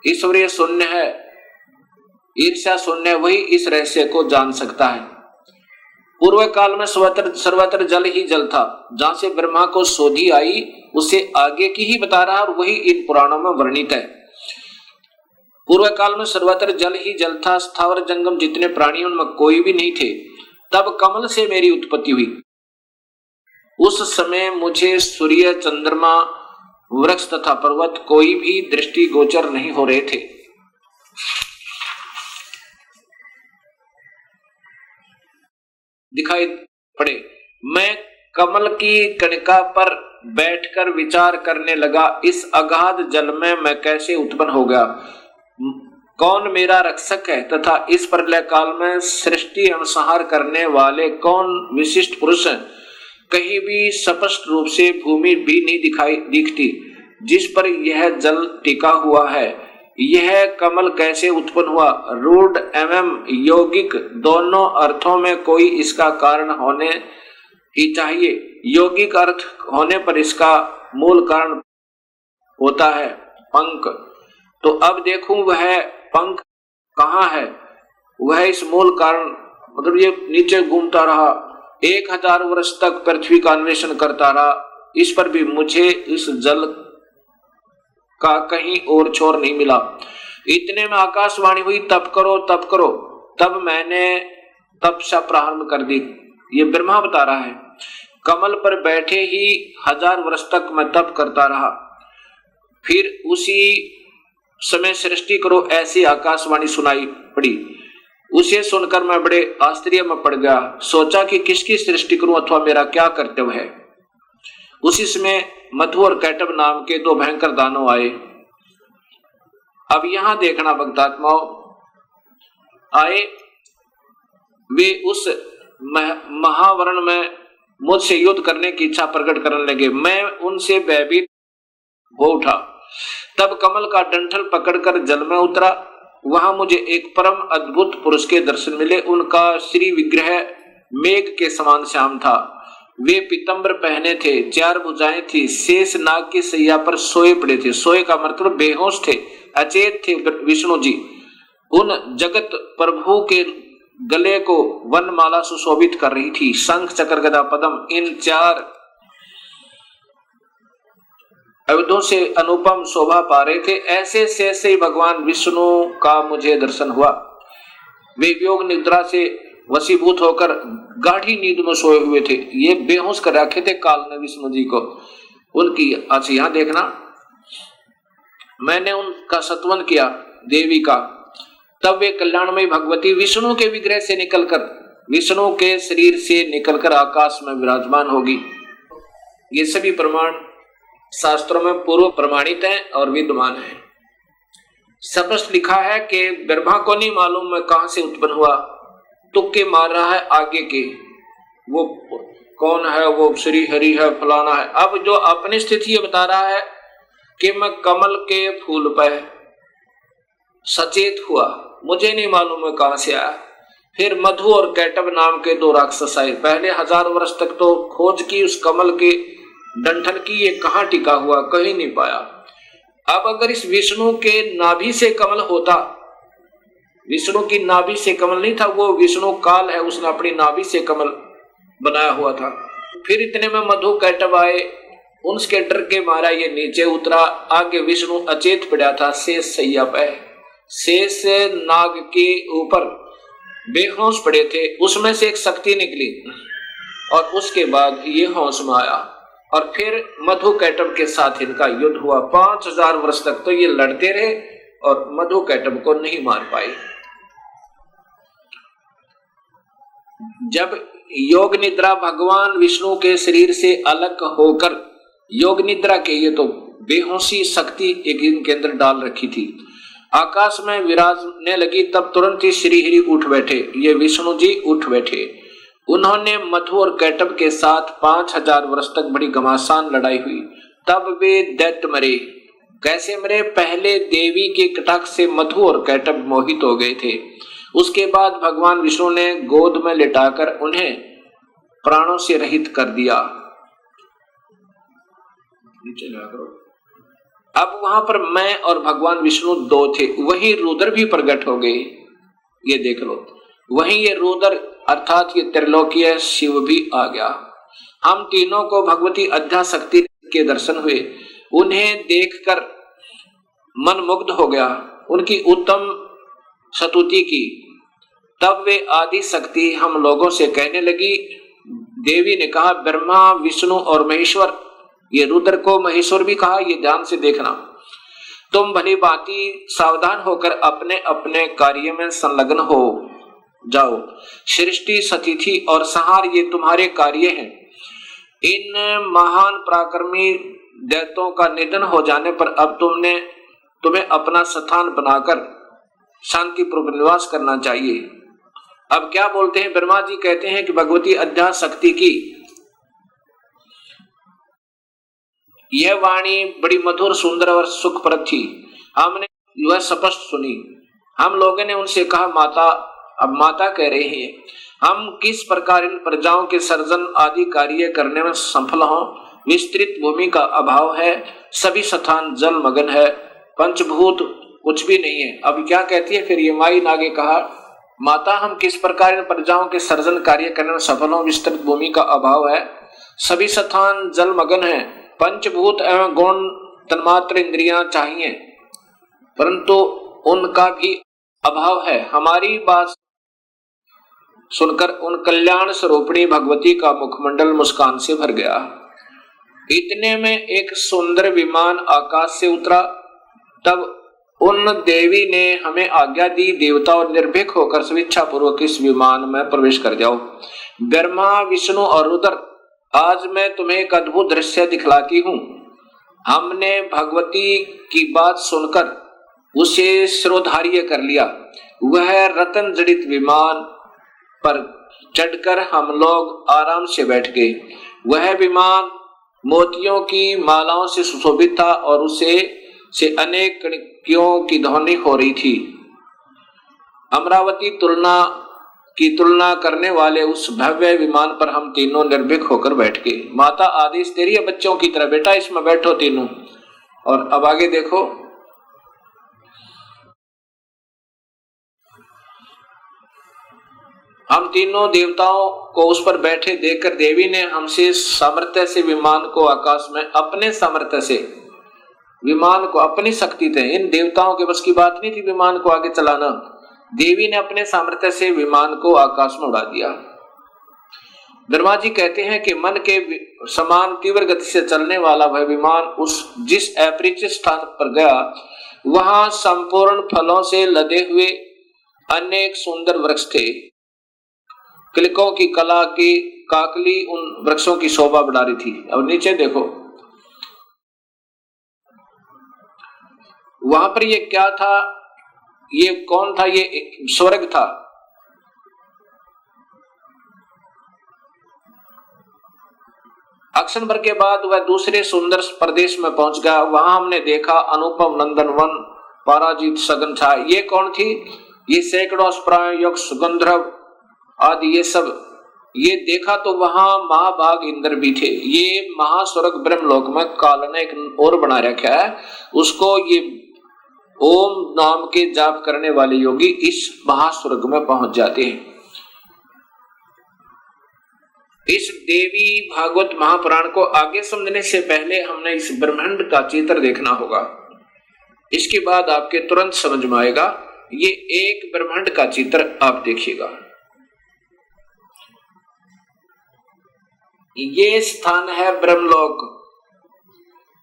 ईश्वरीय शून्य है, ईर्ष्या शून्य है, वही इस रहस्य को जान सकता है। पूर्व काल में सर्वत्र जल ही जल था। जहां से ब्रह्मा को सोधी आई उसे आगे की ही बता रहा है और वही इन पुराणों में वर्णित है। पूर्व काल में सर्वत्र जल ही जल था, स्थावर जंगम जितने प्राणी उनमें कोई भी नहीं थे। तब कमल से मेरी उत्पत्ति हुई। उस समय मुझे सूर्य, चंद्रमा, वृक्ष तथा पर्वत कोई भी दृष्टि गोचर नहीं हो रहे थे। दिखाई पड़े। मैं कमल की कणिका पर बैठकर विचार करने लगा, इस अगाध जल में मैं कैसे उत्पन्न हो गया, कौन मेरा रक्षक है तथा इस प्रलय काल में सृष्टि एवं संहार करने वाले कौन विशिष्ट पुरुष हैं। कहीं भी स्पष्ट रूप से भूमि भी नहीं दिखती जिस पर यह जल टिका हुआ है। यह कमल कैसे उत्पन्न हुआ, रूढ़ एवं यौगिक दोनों अर्थों में कोई इसका कारण होने ही चाहिए। यौगिक अर्थ होने पर इसका मूल कारण होता है पंख। तो अब देखूं वह पंख कहाँ है, वह इस मूल कारण, मतलब ये नीचे घूमता रहा, 1000 वर्ष तक पृथ्वी का अन्वेषण करता रहा, इस पर भी मुझे इस जल का कहीं और छोर नहीं मिला। इतने में आकाशवाणी हुई, तप करो तप करो। तब मैंने तपस्या प्रारंभ कर दी। ये ब्रह्मा बता रहा है। कमल पर बैठे ही 1000 वर्ष तक मैं तप करता रहा। फिर उसी समय सृष्टि करो ऐसी आकाशवाणी सुनाई पड़ी। उसे सुनकर मैं बड़े आश्चर्य में पड़ गया। सोचा कि किसकी सृष्टि करूं अथवा मेरा क्या कर्तव्य है। उसी समय मधु और कैटब नाम के 2 भयंकर दानव आए। अब यहां देखना भक्तात्माओं, आए वे उस महावरण में मुझसे युद्ध करने की इच्छा प्रकट करने लगे। मैं उनसे भयभीत हो उठा। तब कमल का डंठल पकड़कर जल में उतरा। वहां मुझे एक परम अद्भुत पुरुष के दर्शन मिले। उनका श्री विग्रह मेघ के समान श्याम था। वे पीतंबर पहने थे, 4 भुजाएं थी, शेष नाग की सैया पर सोए पड़े थे। सोए का मतलब बेहोश थे, अचेत थे विष्णु जी। उन जगत प्रभु के गले को वनमाला सुशोभित कर रही थी। शंख, चक्र, गदा, पद्म, इन 4 अवधों से अनुपम शोभा पा रहे थे। ऐसे से ही भगवान विष्णु का मुझे दर्शन हुआ। वे योग निद्रा से वशीभूत होकर गाढ़ी नींद में सोए हुए थे। ये बेहोश कर रखे थे काल ने विष्णु जी को। उनकी अच्छा यहां देखना, मैंने उनका सत्वन किया देवी का। तब वे कल्याणमयी भगवती विष्णु के विग्रह से निकलकर, विष्णु के शरीर से निकलकर आकाश में विराजमान होगी। ये सभी प्रमाण शास्त्रों में पूर्व प्रमाणित हैं और विद्यमान हैं। स्पष्ट लिखा है कि ब्रह्मा को नहीं मालूम मैं कहां से उत्पन्न हुआ, तुक्के मार रहा है आगे के, वो कौन है, वो श्री हरि है, फलाना है। अब जो अपनी स्थिति ये बता रहा है कि मैं कमल के फूल पर सचेत हुआ, मुझे नहीं मालूम मैं कहां से आया। फिर मधु और कैटब नाम के 2 राक्षस आए। पहले 1000 वर्ष तक तो खोज की उस कमल के डंठल की, ये कहां टिका हुआ, कहीं नहीं पाया। अब अगर इस विष्णु के नाभि से कमल होता, विष्णु की नाभि से कमल नहीं था, वो विष्णु काल है, उसने अपनी नाभि से कमल बनाया हुआ था। फिर इतने में मधु कैटब आए, उनके डर के मारा ये नीचे उतरा। आगे विष्णु अचेत पड़ा था शेष सैया पे, शेष नाग के ऊपर बेहोश पड़े थे। उसमें से एक शक्ति निकली और उसके बाद ये होश में आया और फिर मधु कैटब के साथ इनका युद्ध हुआ। 5000 वर्ष तक तो ये लड़ते रहे और मधु कैटब को नहीं मार पाए। जब योग निद्रा भगवान विष्णु के शरीर से अलग होकर, योग निद्रा के ये तो बेहोशी शक्ति एक इनके अंदर डाल रखी थी, आकाश में विराजने लगी, तब तुरंत ही श्री हरि उठ बैठे। ये विष्णु जी उठ बैठे। उन्होंने मधु और कैटब के साथ 5000 वर्ष तक बड़ी घमासान लड़ाई हुई। तब वे दैत्य मरे। कैसे मरे? पहले देवी के कटाक्ष से मधु और कैटभ मोहित हो गए थे। उसके बाद भगवान विष्णु ने गोद में लिटाकर उन्हें प्राणों से रहित कर दिया। नीचे लगा करो। अब वहां पर मैं और भगवान विष्णु दो थे, वही रुद्र भी प्रकट हो गए। ये देख लो, वहीं ये रुद्र अर्थात ये त्रिलोकीय शिव भी आ गया। हम तीनों को भगवती अध्याशक्ति के दर्शन हुए। उन्हें देखकर मन मुग्ध हो गया, उनकी उत्तम स्तुति की। तब वे आदि शक्ति हम लोगों से कहने लगी। देवी ने कहा, ब्रह्मा विष्णु और महेश्वर, ये रुद्र को महेश्वर भी कहा, ये ध्यान से देखना। तुम भली भांति सावधान होकर अपने अपने कार्य में संलग्न हो जाओ। सृष्टि, स्थिति और संहार ये तुम्हारे कार्य हैं। इन महान पराक्रमी दैत्यों का निधन हो जाने पर अब तुम्हें अपना स्थान बनाकर शांतिपूर्वक निवास करना चाहिए। अब क्या बोलते हैं? ब्रह्मा जी कहते हैं कि भगवती अध्याशक्ति की यह वाणी बड़ी मधुर, सुंदर और सुखप्रद थी। हमने वह स्पष्ट सुनी। हम लोगों ने उनसे कहा, माता, अब माता कह रहे हैं, हम किस प्रकार इन प्रजाओं के सर्जन आदि कार्य करने में सफल हों? विस्तृत भूमि का अभाव है, सभी स्थान जल मगन है, पंचभूत कुछ भी नहीं है। अब क्या कहती है फिर ये माई ने आगे कहा, माता, हम किस प्रकार इन प्रजाओं के सर्जन कार्य करने में सफल हों? विस्तृत भूमि का अभाव है, सभी स्थान जल मगन है, पंचभूत एवं गौण तन्मात्र इंद्रियां चाहिए, परंतु उनका भी अभाव है। हमारी बात सुनकर उन कल्याण स्वरूपिणी भगवती का मुखमंडल मुस्कान से भर गया। इतने में एक सुंदर विमान आकाश से उतरा। तब उन देवी ने हमें आज्ञा दी, देवता और निर्भीक होकर स्वेच्छा पूर्वक इस विमान में प्रवेश कर जाओ। ब्रह्मा विष्णु और रुद्र, आज मैं तुम्हें एक अद्भुत दृश्य दिखलाती हूँ। हमने भगवती की बात सुनकर उसे शिरोधार्य कर लिया। वह रतन जड़ित विमान पर चढ़कर हम लोग आराम से बैठ गए। वह विमान मोतियों की मालाओं से सुशोभित था और उसे से अनेक कणियों की ध्वनि हो रही थी। अमरावती की तुलना करने वाले उस भव्य विमान पर हम तीनों निर्भीक होकर बैठ गए। माता, आदेश दे रही है बच्चों की तरह, बेटा इसमें बैठो तीनों। और अब आगे देखो, हम तीनों देवताओं को उस पर बैठे देखकर देवी ने हमसे सामर्थ्य से विमान को आकाश में, अपने सामर्थ्य से विमान को, अपनी शक्ति थे, इन देवताओं के बस की बात नहीं थी विमान को आगे चलाना। देवी ने अपने सामर्थ्य से विमान को आकाश में उड़ा दिया। ब्रह्मा जी कहते हैं कि मन के समान तीव्र गति से चलने वाला वह विमान जिस अपरिचित स्थान पर गया, वहां संपूर्ण फलों से लदे हुए अनेक सुंदर वृक्ष थे। किलकों की कला की काकली उन वृक्षों की शोभा बढ़ा रही थी। अब नीचे देखो, वहां पर ये क्या था? ये कौन था? ये स्वर्ग था। अक्सनबर के बाद वह दूसरे सुंदर प्रदेश में पहुंच गया। वहां हमने देखा अनुपम नंदनवन, पराजित सघन छा। ये कौन थी? ये सैकड़ों स्प्राय यक्ष गंधर्व आदि ये सब ये देखा तो वहां महाभाग इंद्र भी थे। ये महास्वर्ग ब्रह्मलोक में काल ने एक और बना रखा है, उसको ये ओम नाम के जाप करने वाले योगी इस महास्वर्ग में पहुंच जाते हैं। इस देवी भागवत महापुराण को आगे समझने से पहले हमने इस ब्रह्मांड का चित्र देखना होगा। इसके बाद आपके तुरंत समझ में आएगा। ये एक ब्रह्मांड का चित्र आप देखिएगा। ये स्थान है ब्रह्मलोक।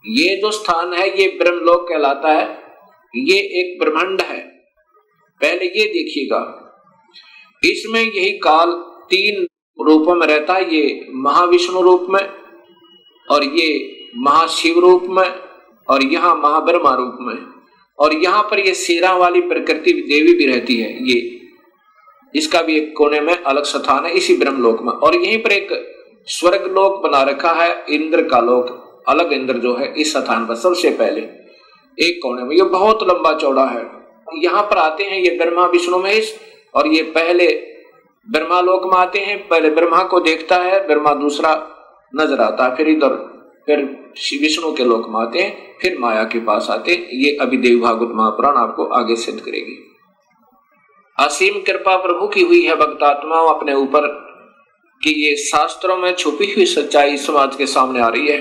ये जो स्थान है ये ब्रह्मलोक कहलाता है। ये एक ब्रह्मांड है। पहले ये देखिएगा, इसमें यही काल तीन रूपों में रहता है। ये महाविष्णु रूप में, और ये महाशिव रूप में, और यहाँ महाब्रह्मा रूप में, और यहाँ पर ये शेरा वाली प्रकृति देवी भी रहती है। ये इसका भी एक कोने में अलग स्थान है इसी ब्रह्मलोक में। और यहीं पर एक स्वर्ग लोक बना रखा है, इंद्र का लोक, अलग इंद्र जो है इस स्थान पर सबसे पहले। एक कोने में, ये बहुत लंबा चौड़ा है। यहाँ पर आते हैं ये ब्रह्मा विष्णु महेश, और ये पहले ब्रह्मा लोक में आते हैं, पहले ब्रह्मा को देखता है, ब्रह्मा दूसरा नजर आता है, फिर इधर फिर विष्णु के लोक में आते हैं, फिर माया के पास आते हैं। ये अभी देवी भागवत महापुराण आपको आगे सिद्ध करेगी। असीम कृपा प्रभु की हुई है भक्तात्माओं अपने ऊपर कि ये शास्त्रों में छुपी हुई सच्चाई समाज के सामने आ रही है,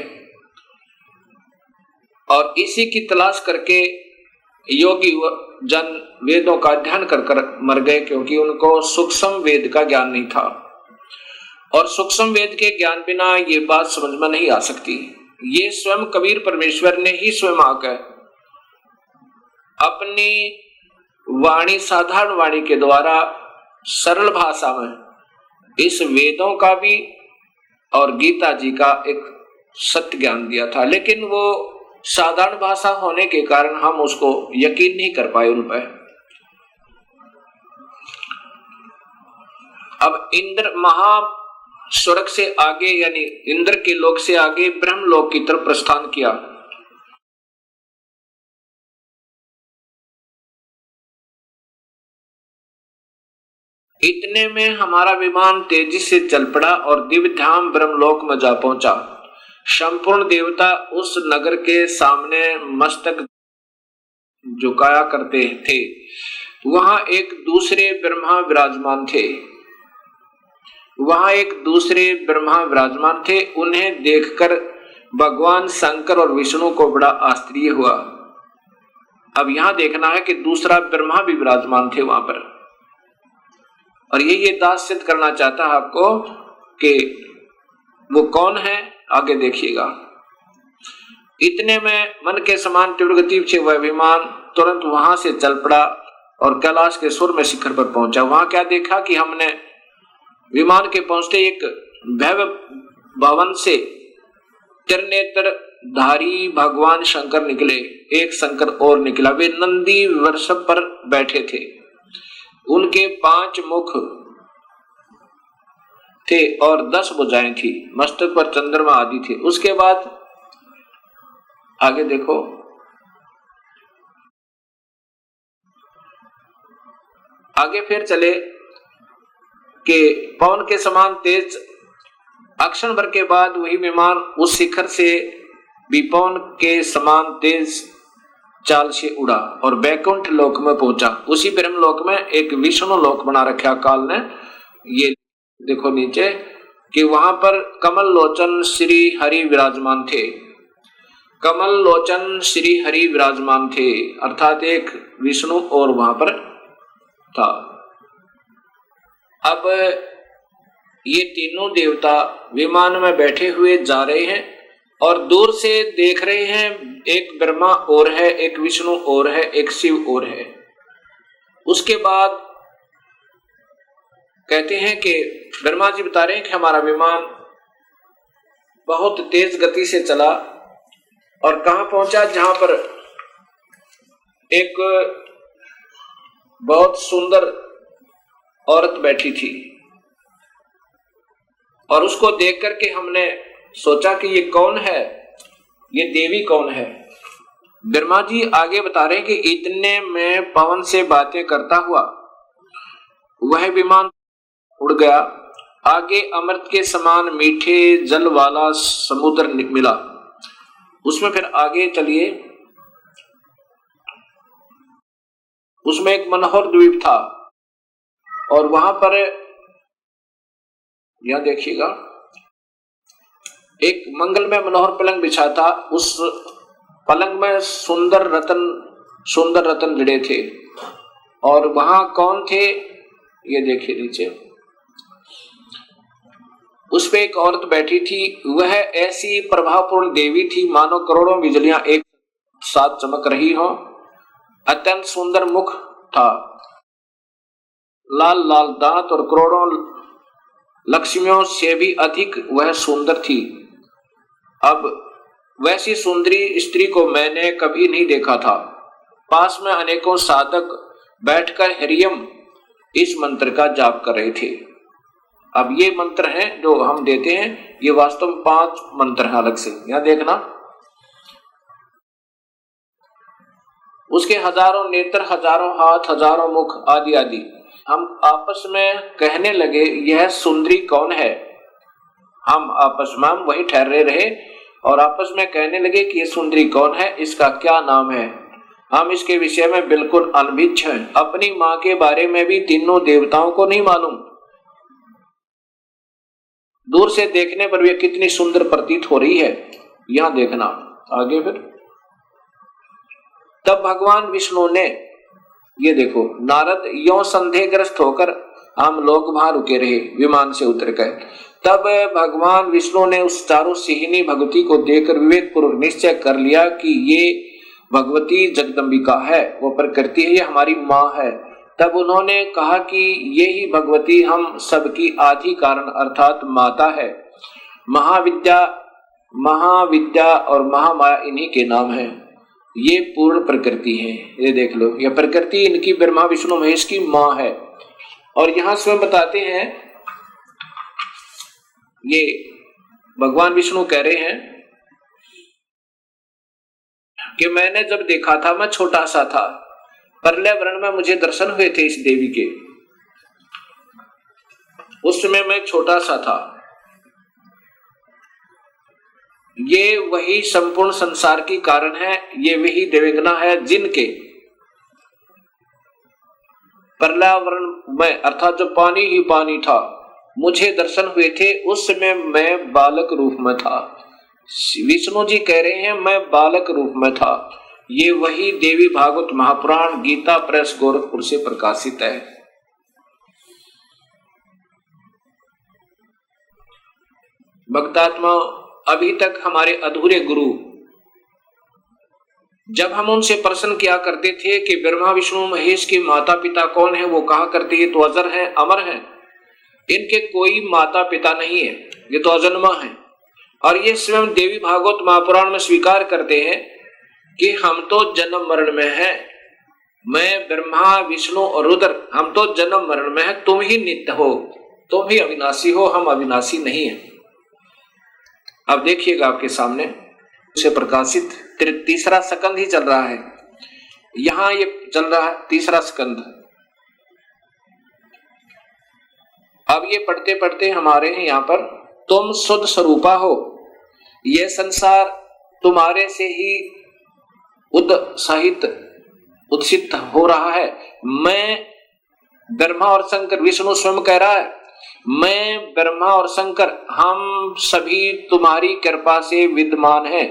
और इसी की तलाश करके योगी जन वेदों का अध्ययन कर कर मर गए, क्योंकि उनको सूक्ष्म वेद का ज्ञान नहीं था, और सूक्ष्म वेद के ज्ञान बिना ये बात समझ में नहीं आ सकती। ये स्वयं कबीर परमेश्वर ने ही स्वयं आकर अपनी वाणी, साधारण वाणी के द्वारा सरल भाषा में इस वेदों का भी और गीता जी का एक सत्य ज्ञान दिया था, लेकिन वो साधारण भाषा होने के कारण हम उसको यकीन नहीं कर पाए उन पर। अब इंद्र महा स्वर्ग से आगे, यानी इंद्र के लोक से आगे ब्रह्म लोक की तरफ प्रस्थान किया। इतने में हमारा विमान तेजी से चल पड़ा और दिव्य धाम ब्रह्मलोक में जा पहुंचा। संपूर्ण देवता उस नगर के सामने मस्तक झुकाया करते थे। वहां एक दूसरे ब्रह्मा विराजमान थे, वहां एक दूसरे ब्रह्मा विराजमान थे। उन्हें देखकर भगवान शंकर और विष्णु को बड़ा आश्चर्य हुआ। अब यहां देखना है कि दूसरा ब्रह्मा भी विराजमान थे वहां पर, और ये दास सिद्ध करना चाहता है आपको कि वो कौन है, आगे देखिएगा। इतने में मन के समान तीव्र गति से वह विमान तुरंत वहां से चल पड़ा और कैलाश के सुर में शिखर पर पहुंचा। वहां क्या देखा कि हमने विमान के पहुंचते एक भव्य भवन से त्रिनेत्र धारी भगवान शंकर निकले। एक शंकर और निकला, वे नंदी वृषभ पर बैठे थे। उनके 5 मुख थे और 10 भुजाएं थी, मस्तक पर चंद्रमा आदि थे। उसके बाद आगे देखो, आगे फिर चले कि पवन के समान तेज अक्षण भर के बाद वही विमान उस शिखर से भी पवन के समान तेज चाल से उड़ा और बैकुंठ लोक में पहुंचा। उसी ब्रह्म लोक में एक विष्णु लोक बना रखा काल ने, ये देखो नीचे, कि वहां पर कमल लोचन श्री हरि विराजमान थे। कमल लोचन श्री हरि विराजमान थे, अर्थात एक विष्णु और वहां पर था। अब ये तीनों देवता विमान में बैठे हुए जा रहे हैं और दूर से देख रहे हैं, एक ब्रह्मा और है, एक विष्णु और है, एक शिव और है। उसके बाद कहते हैं कि ब्रह्मा जी बता रहे हैं कि हमारा विमान बहुत तेज गति से चला और कहां पहुंचा, जहां पर एक बहुत सुंदर औरत बैठी थी, और उसको देख करके हमने सोचा कि ये कौन है, ये देवी कौन है। ब्रह्मा जी आगे बता रहे हैं कि इतने में पवन से बातें करता हुआ वह विमान उड़ गया। आगे अमृत के समान मीठे जल वाला समुद्र मिला। उसमें फिर आगे चलिए, उसमें एक मनोहर द्वीप था और वहां पर यहां देखिएगा एक मंगलमय मनोहर पलंग बिछा था। उस पलंग में सुंदर रतन जड़े थे। और वहां कौन थे, ये देखिए नीचे, उस पे एक औरत बैठी थी। वह ऐसी प्रभावपूर्ण देवी थी मानो करोड़ों बिजलियां एक साथ चमक रही हो। अत्यंत सुंदर मुख था, लाल लाल दांत और करोड़ों लक्ष्मियों से भी अधिक वह सुंदर थी। अब वैसी सुंदरी स्त्री को मैंने कभी नहीं देखा था। पास में अनेकों साधक बैठकर हरियम इस मंत्र का जाप कर रहे थे। अब ये मंत्र हैं जो हम देते हैं, ये वास्तव में 5 मंत्र हैं अलग से। यहां देखना, उसके हजारों नेत्र, हजारों हाथ, हजारों मुख आदि आदि। हम आपस में कहने लगे यह सुंदरी कौन है। हम आपस में वही ठहरे रहे और आपस में कहने लगे कि ये सुंदरी कौन है, इसका क्या नाम है। हम इसके विषय में बिल्कुल अनभिज्ञ हैं। अपनी माँ के बारे में भी तीनों देवताओं को नहीं मालूम। दूर से देखने पर भी कितनी सुंदर प्रतीत हो रही है। यहां देखना आगे फिर। तब भगवान विष्णु ने, ये देखो नारद यों संदेहग्रस्त होकर, हम लोग वहां रुके रहे, विमान से उतर गए। तब भगवान विष्णु ने उस चारों सिहिनी भगवती को देखकर विवेक पूर्वक निश्चय कर लिया कि ये भगवती जगदम्बिका है, वो प्रकृति है, ये हमारी माँ है। तब उन्होंने कहा कि ये ही भगवती हम सबकी आदि कारण अर्थात माता है। महाविद्या और महामाया इन्हीं के नाम है। ये पूर्ण प्रकृति है। ये देख लो, ये प्रकृति इनकी ब्रह्मा विष्णु महेश की माँ है। और यहां स्वयं बताते हैं, ये भगवान विष्णु कह रहे हैं कि मैंने जब देखा था, मैं छोटा सा था, प्रलय वर्ण में मुझे दर्शन हुए थे इस देवी के। उस समय मैं छोटा सा था। ये वही संपूर्ण संसार की कारण है, ये वही देवगना है जिनके पर्यावरण में अर्थात जो पानी ही पानी था, मुझे दर्शन हुए थे। उस समय मैं बालक रूप में था। विष्णु जी कह रहे हैं मैं बालक रूप में था। ये वही देवी भागवत महापुराण गीता प्रेस गोरखपुर से प्रकाशित है। भक्तात्मा, अभी तक हमारे अधूरे गुरु, जब हम उनसे प्रश्न किया करते थे कि ब्रह्मा विष्णु महेश के माता पिता कौन है, वो कहा करते ये तो अजर हैं, अमर हैं, इनके कोई माता पिता नहीं है, ये तो अजन्मा है। और ये स्वयं देवी भागवत महापुराण में स्वीकार करते हैं कि हम तो जन्म मरण में हैं। मैं ब्रह्मा विष्णु और रुद्र, हम तो जन्म मरण में हैं, तुम ही नित्य हो, तुम ही अविनाशी हो, हम अविनाशी नहीं है। अब देखिएगा आपके सामने से प्रकाशित तीसरा स्कंद ही चल रहा है। यहां ये चल रहा है तीसरा स्कंद। अब ये पढ़ते पढ़ते हमारे यहाँ पर, तुम शुद्ध स्वरूपा हो, ये संसार तुम्हारे से ही उत्सित हो रहा है। मैं ब्रह्मा और शंकर, विष्णु स्वयं कह रहा है, मैं ब्रह्मा और शंकर हम सभी तुम्हारी कृपा से विद्यमान हैं।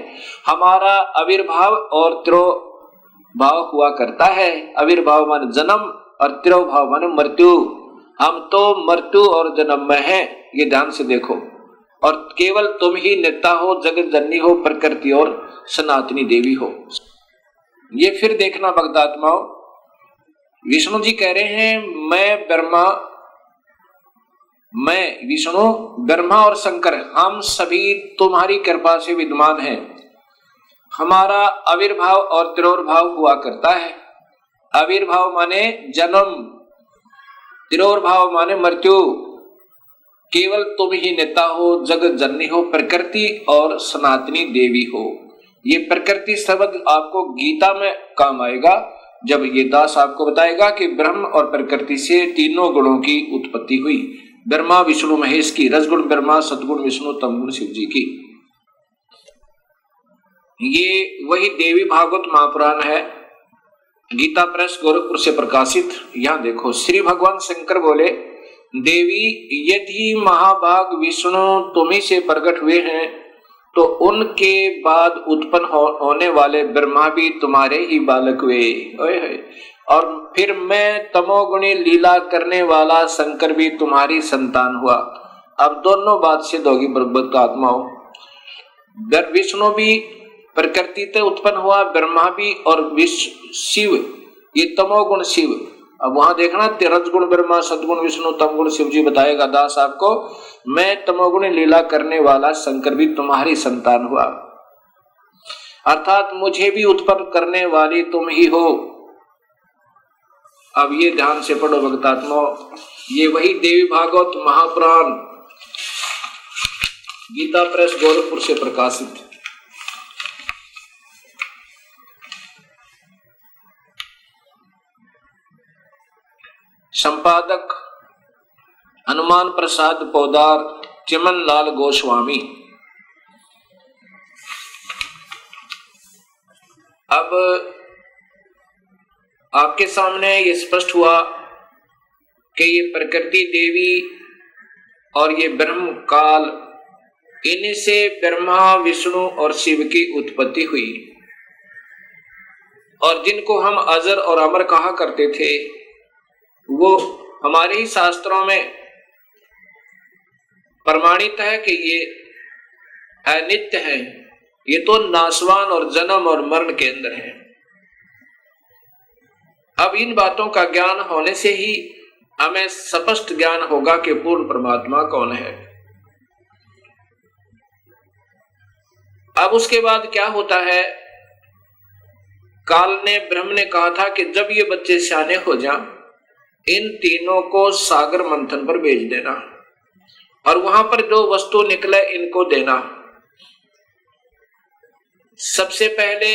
हमारा आविर्भाव और तिरोभाव हुआ करता है। आविर्भाव माने जन्म और तिरोभाव माने मृत्यु। हम तो मृत्यु और जन्म में हैं, ये ध्यान से देखो। और केवल तुम ही नित्या हो, जगत जननी हो, प्रकृति और सनातनी देवी हो। ये फिर देखना भक्तात्माओं, विष्णु जी कह रहे हैं मैं विष्णु, ब्रह्मा और शंकर हम सभी तुम्हारी कृपा से विद्यमान हैं। हमारा आविर्भाव और तिरोभाव हुआ करता है। आविर्भाव माने जन्म, तिरोभाव माने मृत्यु। केवल तुम ही नेता हो, जगत जननी हो, प्रकृति और सनातनी देवी हो। ये प्रकृति शब्द आपको गीता में काम आएगा, जब ये दास आपको बताएगा कि ब्रह्म और प्रकृति से तीनों गुणों की उत्पत्ति हुई। ब्रह्मा विष्णु महेश की, रजगुण ब्रह्मा, सदगुण विष्णु, तमगुण शिव जी की। ये वही देवी भागवत महापुराण है, गीता प्रेस गोरखपुर से प्रकाशित। यहां देखो, श्री भगवान शंकर बोले, देवी यदि महाभाग विष्णु तुम्ही से प्रकट हुए हैं, तो उनके बाद उत्पन्न होने वाले ब्रह्मा भी तुम्हारे ही बालक हुए। और फिर मैं तमोगुणी लीला करने वाला शंकर भी तुम्हारी संतान हुआ। अब दोनों बात सिद्ध होगी बर्बत आत्माओं। विष्णु भी प्रकृति से उत्पन्न हुआ, ब्रह्मा भी, और शिव ये तमोगुण शिव। अब वहां देखना, रजगुण ब्रह्मा, सदगुण विष्णु, तमगुण शिव जी बताएगा दास आपको। मैं तमोगुण लीला करने वाला शंकर भी तुम्हारी संतान हुआ, अर्थात मुझे भी उत्पन्न करने वाली तुम ही हो। अब ये ध्यान से पढ़ो भक्तात्मा, ये वही देवी भागवत महापुराण गीता प्रेस गोरखपुर से प्रकाशित। संपादक हनुमान प्रसाद पोदार, चिमन लाल गोस्वामी। अब आपके सामने ये स्पष्ट हुआ कि ये प्रकृति देवी और ये ब्रह्म काल, इन्हीं से ब्रह्मा विष्णु और शिव की उत्पत्ति हुई। और जिनको हम अजर और अमर कहा करते थे, वो हमारे ही शास्त्रों में प्रमाणित है कि ये अनित्य है, ये तो नाशवान और जन्म और मरण के अंदर है। अब इन बातों का ज्ञान होने से ही हमें स्पष्ट ज्ञान होगा कि पूर्ण परमात्मा कौन है। अब उसके बाद क्या होता है, काल ने, ब्रह्म ने कहा था कि जब ये बच्चे सियाने हो जाएं, इन तीनों को सागर मंथन पर भेज देना और वहां पर जो वस्तु निकले इनको देना। सबसे पहले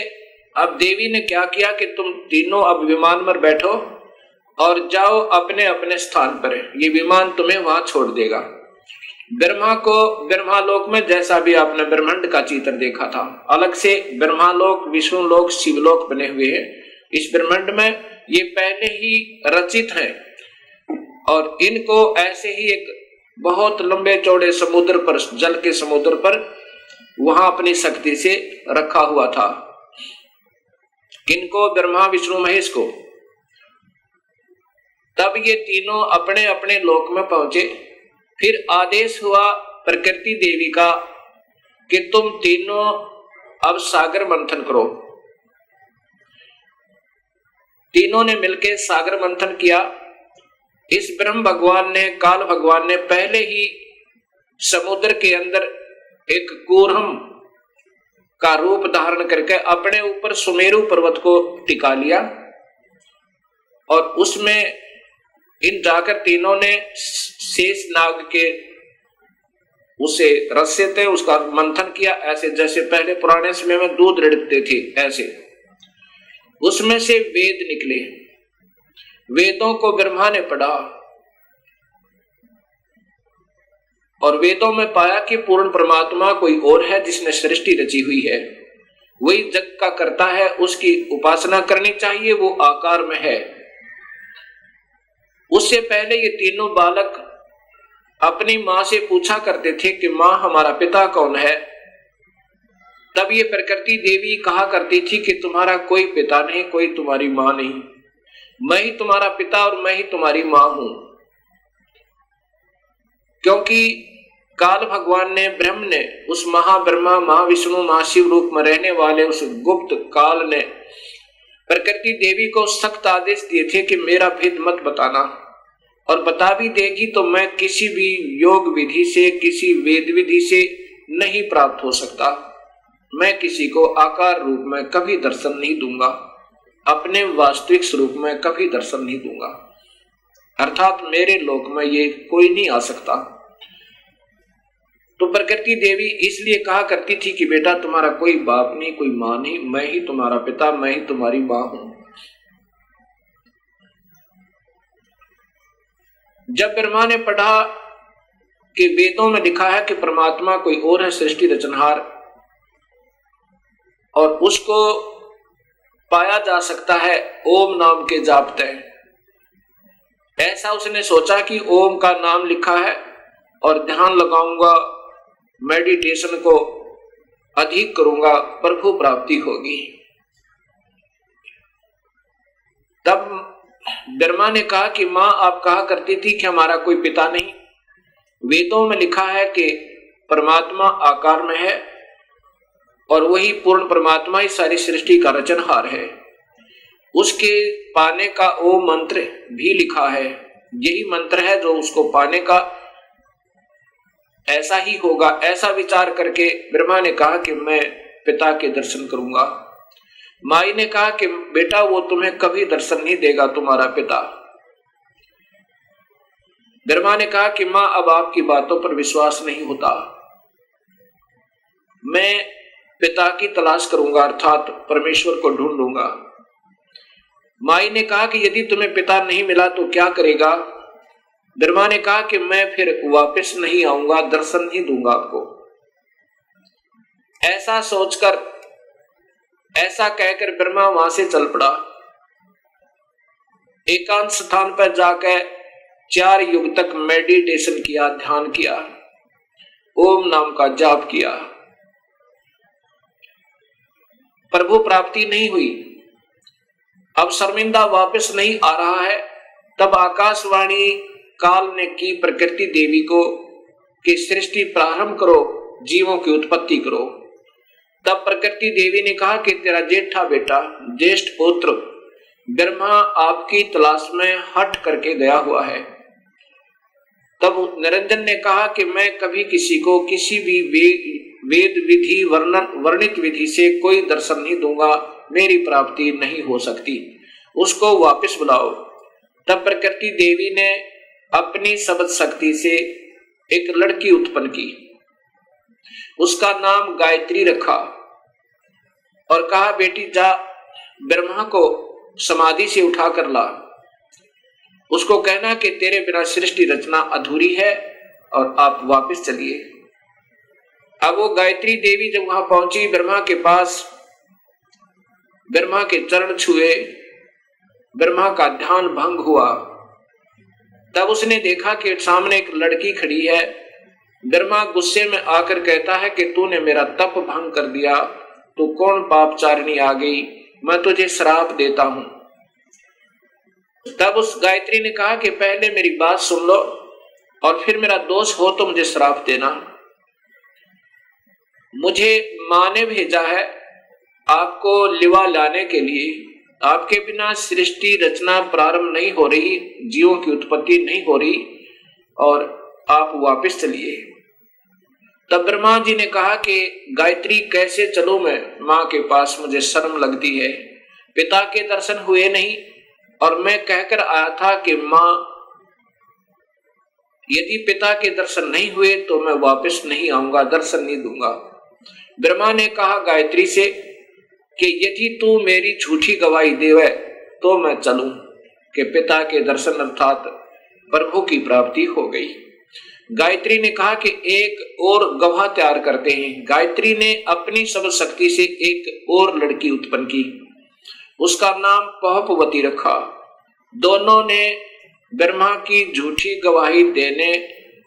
अब देवी ने क्या किया कि तुम तीनों अब विमान पर बैठो और जाओ अपने अपने स्थान पर, ये विमान तुम्हें वहां छोड़ देगा। ब्रह्मा को ब्रह्मालोक में, जैसा भी आपने ब्रह्मांड का चित्र देखा था, अलग से ब्रह्मालोक, विष्णुलोक, शिवलोक बने हुए हैं। इस ब्रह्मांड में ये पहले ही रचित है और इनको ऐसे ही एक बहुत लंबे चौड़े समुद्र पर, जल के समुद्र पर, वहां अपनी शक्ति से रखा हुआ था। किनको? ब्रह्मा विष्णु महेश को। तब ये तीनों अपने अपने लोक में पहुंचे। फिर आदेश हुआ प्रकृति देवी का कि तुम तीनों अब सागर मंथन करो। तीनों ने मिलकर सागर मंथन किया। इस ब्रह्म भगवान ने, काल भगवान ने पहले ही समुद्र के अंदर एक कूर्म का रूप धारण करके अपने ऊपर सुमेरु पर्वत को टिका लिया और उसमें इन जाकर तीनों ने शेष नाग के उसे रस्से थे उसका मंथन किया, ऐसे जैसे पहले पुराने समय में दूध रिड़कते थे ऐसे। उसमें से वेद निकले। वेदों को ब्रह्मा ने पढ़ा और वेदों में पाया कि पूर्ण परमात्मा कोई और है जिसने सृष्टि रची हुई है, वही जग का करता है, उसकी उपासना करनी चाहिए, वो आकार में है। उससे पहले ये तीनों बालक अपनी मां से पूछा करते थे कि मां हमारा पिता कौन है। तब ये प्रकृति देवी कहा करती थी कि तुम्हारा कोई पिता नहीं, कोई तुम्हारी मां नहीं, मैं ही तुम्हारा पिता और मैं ही तुम्हारी मां हूं। क्योंकि काल भगवान ने, ब्रह्म ने, उस महाब्रह्मा, महाविष्णु, महाशिव रूप में रहने वाले उस गुप्त काल ने प्रकृति देवी को सख्त आदेश दिए थे कि मेरा भेद मत बताना, और बता भी देगी तो मैं किसी भी योग विधि से, किसी वेद विधि से नहीं प्राप्त हो सकता। मैं किसी को आकार रूप में कभी दर्शन नहीं दूंगा, अपने वास्तविक स्वरूप में कभी दर्शन नहीं दूंगा, अर्थात मेरे लोक में ये कोई नहीं आ सकता। तो प्रकृति देवी इसलिए कहा करती थी कि बेटा तुम्हारा कोई बाप नहीं, कोई मां नहीं, मैं ही तुम्हारा पिता, मैं ही तुम्हारी मां हूं। जब ब्रह्मा ने पढ़ा कि वेदों में लिखा है कि परमात्मा कोई और है, सृष्टि रचनहार, और उसको पाया जा सकता है ओम नाम के जाप तय, ऐसा उसने सोचा कि ओम का नाम लिखा है और ध्यान लगाऊंगा, मेडिटेशन को अधिक करूंगा, प्रभु प्राप्ति होगी। तब ब्रह्मा ने कहा कि मां आप कहा करती थी कि हमारा कोई पिता नहीं, वेदों में लिखा है कि परमात्मा आकार में है और वही पूर्ण परमात्मा ही सारी सृष्टि का रचनहार है। उसके पाने का ओ मंत्र भी लिखा है, यही मंत्र है जो उसको पाने का, ऐसा ही होगा। ऐसा विचार करके ब्रह्मा ने कहा कि मैं पिता के दर्शन करूंगा। माई ने कहा कि बेटा वो तुम्हें कभी दर्शन नहीं देगा, तुम्हारा पिता। ब्रह्मा ने कहा कि मां अब आपकी बातों पर विश्वास नहीं होता, मैं पिता की तलाश करूंगा, अर्थात परमेश्वर को ढूंढूंगा। माई ने कहा कि यदि तुम्हें पिता नहीं मिला तो क्या करेगा? ब्रह्मा ने कहा कि मैं फिर वापस नहीं आऊंगा, दर्शन नहीं दूंगा आपको। ऐसा सोचकर, ऐसा कहकर ब्रह्मा वहां से चल पड़ा। एकांत स्थान पर जाकर 4 युग तक मेडिटेशन किया, ध्यान किया, ओम नाम का जाप किया। प्रभु प्राप्ति नहीं हुई। अब शर्मिंदा वापस नहीं आ रहा है। तब आकाशवाणी काल ने की प्रकृति देवी को कि सृष्टि प्रारंभ करो, जीवों की उत्पत्ति करो। तब प्रकृति देवी ने कहा कि तेरा जेठा बेटा, ज्येष्ठ पुत्र ब्रह्मा आपकी तलाश में हट करके गया हुआ है। तब निरंजन ने कहा कि मैं कभी किसी को किसी भी वेद विधि वर्णित विधि से कोई दर्शन नहीं दूंगा, मेरी प्राप्ति नहीं हो सकती, उसको वापस बुलाओ। तब प्रकृति देवी ने अपनी शब्द शक्ति से एक लड़की उत्पन्न की, उसका नाम गायत्री रखा और कहा बेटी जा ब्रह्मा को समाधि से उठा कर ला, उसको कहना कि तेरे बिना सृष्टि रचना अधूरी है और आप वापस चलिए। अब वो गायत्री देवी जब वहां पहुंची ब्रह्मा के पास, ब्रह्मा के चरण छुए, ब्रह्मा का ध्यान भंग हुआ। तब उसने देखा कि सामने एक लड़की खड़ी है। ब्रह्मा गुस्से में आकर कहता है कि तूने मेरा तप भंग कर दिया, तू कौन पापचारिणी आ गई, मैं तुझे श्राप देता हूं। तब उस गायत्री ने कहा कि पहले मेरी बात सुन लो और फिर मेरा दोष हो तो मुझे श्राप देना। मुझे मां ने भेजा है आपको लिवा लाने के लिए। आपके बिना सृष्टि रचना प्रारंभ नहीं हो रही, जीवों की उत्पत्ति नहीं हो रही और आप वापस चलिए। तब ब्रह्मा जी ने कहा कि गायत्री कैसे चलूं मैं मां के पास, मुझे शर्म लगती है, पिता के दर्शन हुए नहीं और मैं कहकर आया था कि मां यदि पिता के दर्शन नहीं हुए तो मैं वापस नहीं आऊंगा, दर्शन नहीं दूंगा। ब्रह्मा ने कहा गायत्री से कि यदि तू मेरी झूठी गवाही देवे तो मैं चलूं कि पिता के दर्शन अर्थात प्रभु की प्राप्ति हो गई। गायत्री ने कहा कि एक और गवाह तैयार करते हैं। गायत्री ने अपनी सब शक्ति से एक और लड़की उत्पन्न की, उसका नाम पहुपवती रखा। दोनों ने ब्रह्मा की झूठी गवाही देने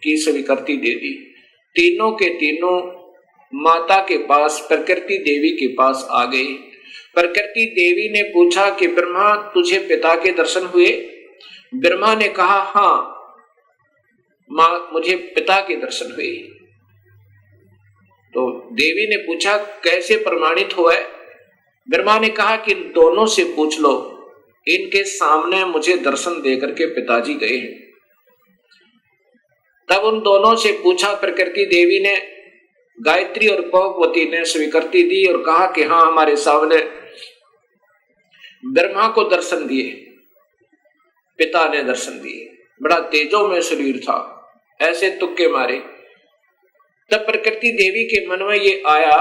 की स्वीकृति दे दी। तीनों के तीनों माता के पास, प्रकृति देवी के पास आ गए। प्रकृति देवी ने पूछा कि ब्रह्मा तुझे पिता के दर्शन हुए? ब्रह्मा ने कहा हाँ मां, मुझे पिता के दर्शन हुए। तो देवी ने पूछा कैसे प्रमाणित हुआ? ब्रह्मा ने कहा कि दोनों से पूछ लो, इनके सामने मुझे दर्शन देकर के पिताजी गए हैं। तब उन दोनों से पूछा, प्रकृति देवी ने, गायत्री और पहुपवती ने स्वीकृति दी और कहा कि हाँ हमारे सामने ब्रह्मा को दर्शन दिए, पिता ने दर्शन दिए। बड़ा तेजो में शरीर था, ऐसे तुक्के मारे। तब प्रकृति देवी के मन में ये आया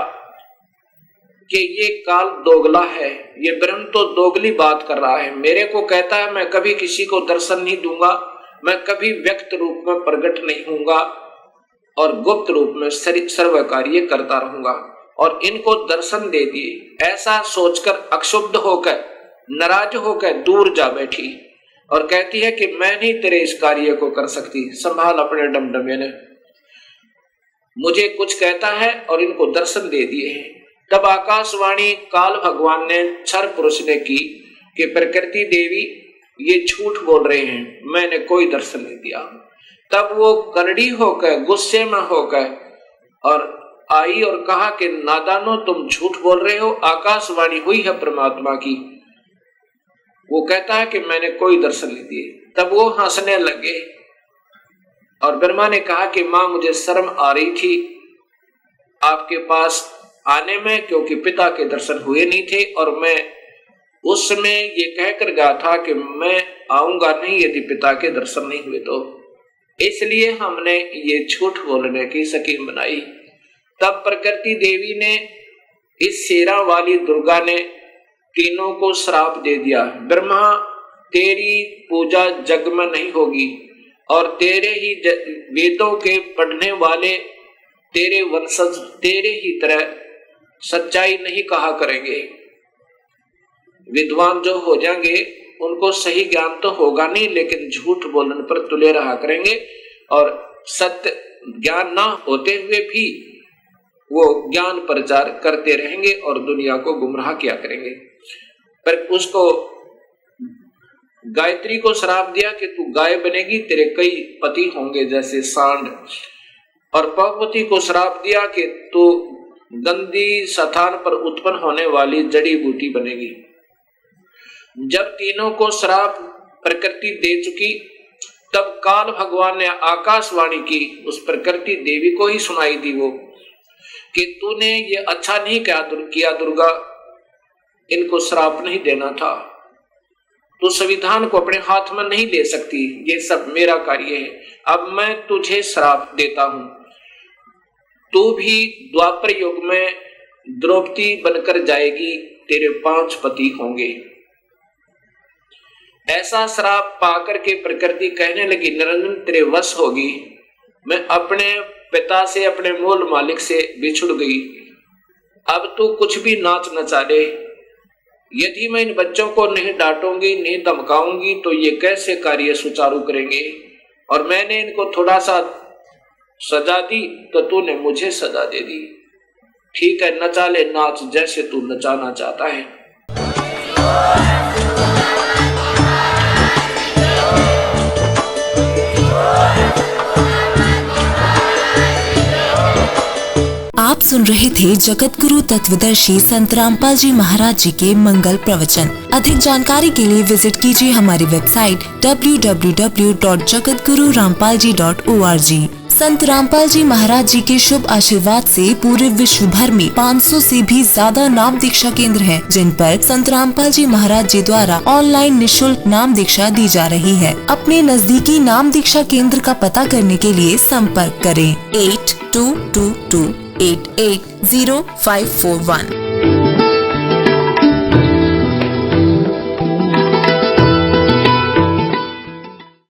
कि ये काल दोगला है, ये ब्रह्म तो दोगली बात कर रहा है। मेरे को कहता है मैं कभी किसी को दर्शन नहीं दूंगा, मैं कभी व्यक्त रूप में प्रकट नहीं होऊंगा और गुप्त रूप में सर्व कार्य करता रहूंगा, और इनको दर्शन दे दिए। ऐसा सोचकर अक्षुब्ध होकर, नाराज होकर दूर जा बैठी और कहती है कि मैं नहीं तेरे इस कार्य को कर सकती, संभाल अपने डमडमे ने। मुझे कुछ कहता है और इनको दर्शन दे दिए हैं। तब आकाशवाणी काल भगवान ने, क्षर पुरुष ने की कि प्रकृति देवी ये झूठ बोल रहे हैं, मैंने कोई दर्शन नहीं दिया। तब वो करड़ी होकर, गुस्से में होकर और आई और कहा कि नादानो तुम झूठ बोल रहे हो, आकाशवाणी हुई है परमात्मा की। वो कहता है कि मैंने कोई दर्शन नहीं दिए। तब वो हंसने लगे और ब्रह्मा ने कहा कि मां मुझे शर्म आ रही थी आपके पास आने में, क्योंकि पिता के दर्शन हुए नहीं थे और मैं उस समय ये कहकर गया था कि मैं आऊंगा नहीं यदि पिता के दर्शन नहीं हुए तो, इसलिए हमने ये झूठ बोलने की स्कीम बनाई। तब प्रकृति देवी ने, इस शेरा वाली दुर्गा ने तीनों को श्राप दे दिया, ब्रह्मा तेरी पूजा जग में नहीं होगी और तेरे ही वेदों के पढ़ने वाले तेरे वंशज तेरे ही तरह सच्चाई नहीं कहा करेंगे। विद्वान जो हो जाएंगे उनको सही ज्ञान तो होगा नहीं, लेकिन झूठ बोलने पर तुले रहा करेंगे और सत्य ज्ञान ना होते हुए भी वो ज्ञान प्रचार करते रहेंगे और दुनिया को गुमराह किया करेंगे। पर उसको गायत्री को श्राप दिया कि तू गाय बनेगी, तेरे कई पति होंगे जैसे सांड, और पार्वती को श्राप दिया कि तू गंदी स्थान पर उत्पन्न होने वाली जड़ी बूटी बनेगी। जब तीनों को श्राप प्रकृति दे चुकी, तब काल भगवान ने आकाशवाणी की, उस प्रकृति देवी को ही सुनाई दी वो कि तूने ये अच्छा नहीं किया दुर्गा, इनको श्राप नहीं देना था, तू संविधान को अपने हाथ में नहीं ले सकती, ये सब मेरा कार्य है, अब मैं तुझे श्राप देता हूं, तू भी द्वापर युग में द्रौपदी बनकर जाएगी, तेरे 5 पति होंगे। ऐसा श्राप पाकर के प्रकृति कहने लगी, निरंजन तेरे वश होगी, मैं अपने पिता से अपने मूल मालिक से बिछुड़ गई, अब तू कुछ भी नाच नचा ले, यदि मैं इन बच्चों को नहीं डांटूंगी नहीं धमकाऊंगी तो ये कैसे कार्य सुचारू करेंगे, और मैंने इनको थोड़ा सा सजा दी तो तूने मुझे सजा दे दी, ठीक है नचा ले नाच जैसे तू नचाना चाहता है। आप सुन रहे थे जगत गुरु तत्वदर्शी संत रामपाल जी महाराज जी के मंगल प्रवचन। अधिक जानकारी के लिए विजिट कीजिए हमारी वेबसाइट www.jagatgururampalji.org। संत रामपाल जी महाराज जी के शुभ आशीर्वाद से पूरे विश्व भर में 500 से भी ज्यादा नाम दीक्षा केंद्र हैं, जिन पर संत रामपाल जी महाराज जी द्वारा ऑनलाइन निशुल्क नाम दीक्षा दी जा रही है। अपने नजदीकी नाम दीक्षा केंद्र का पता करने के लिए संपर्क करें 8222880541।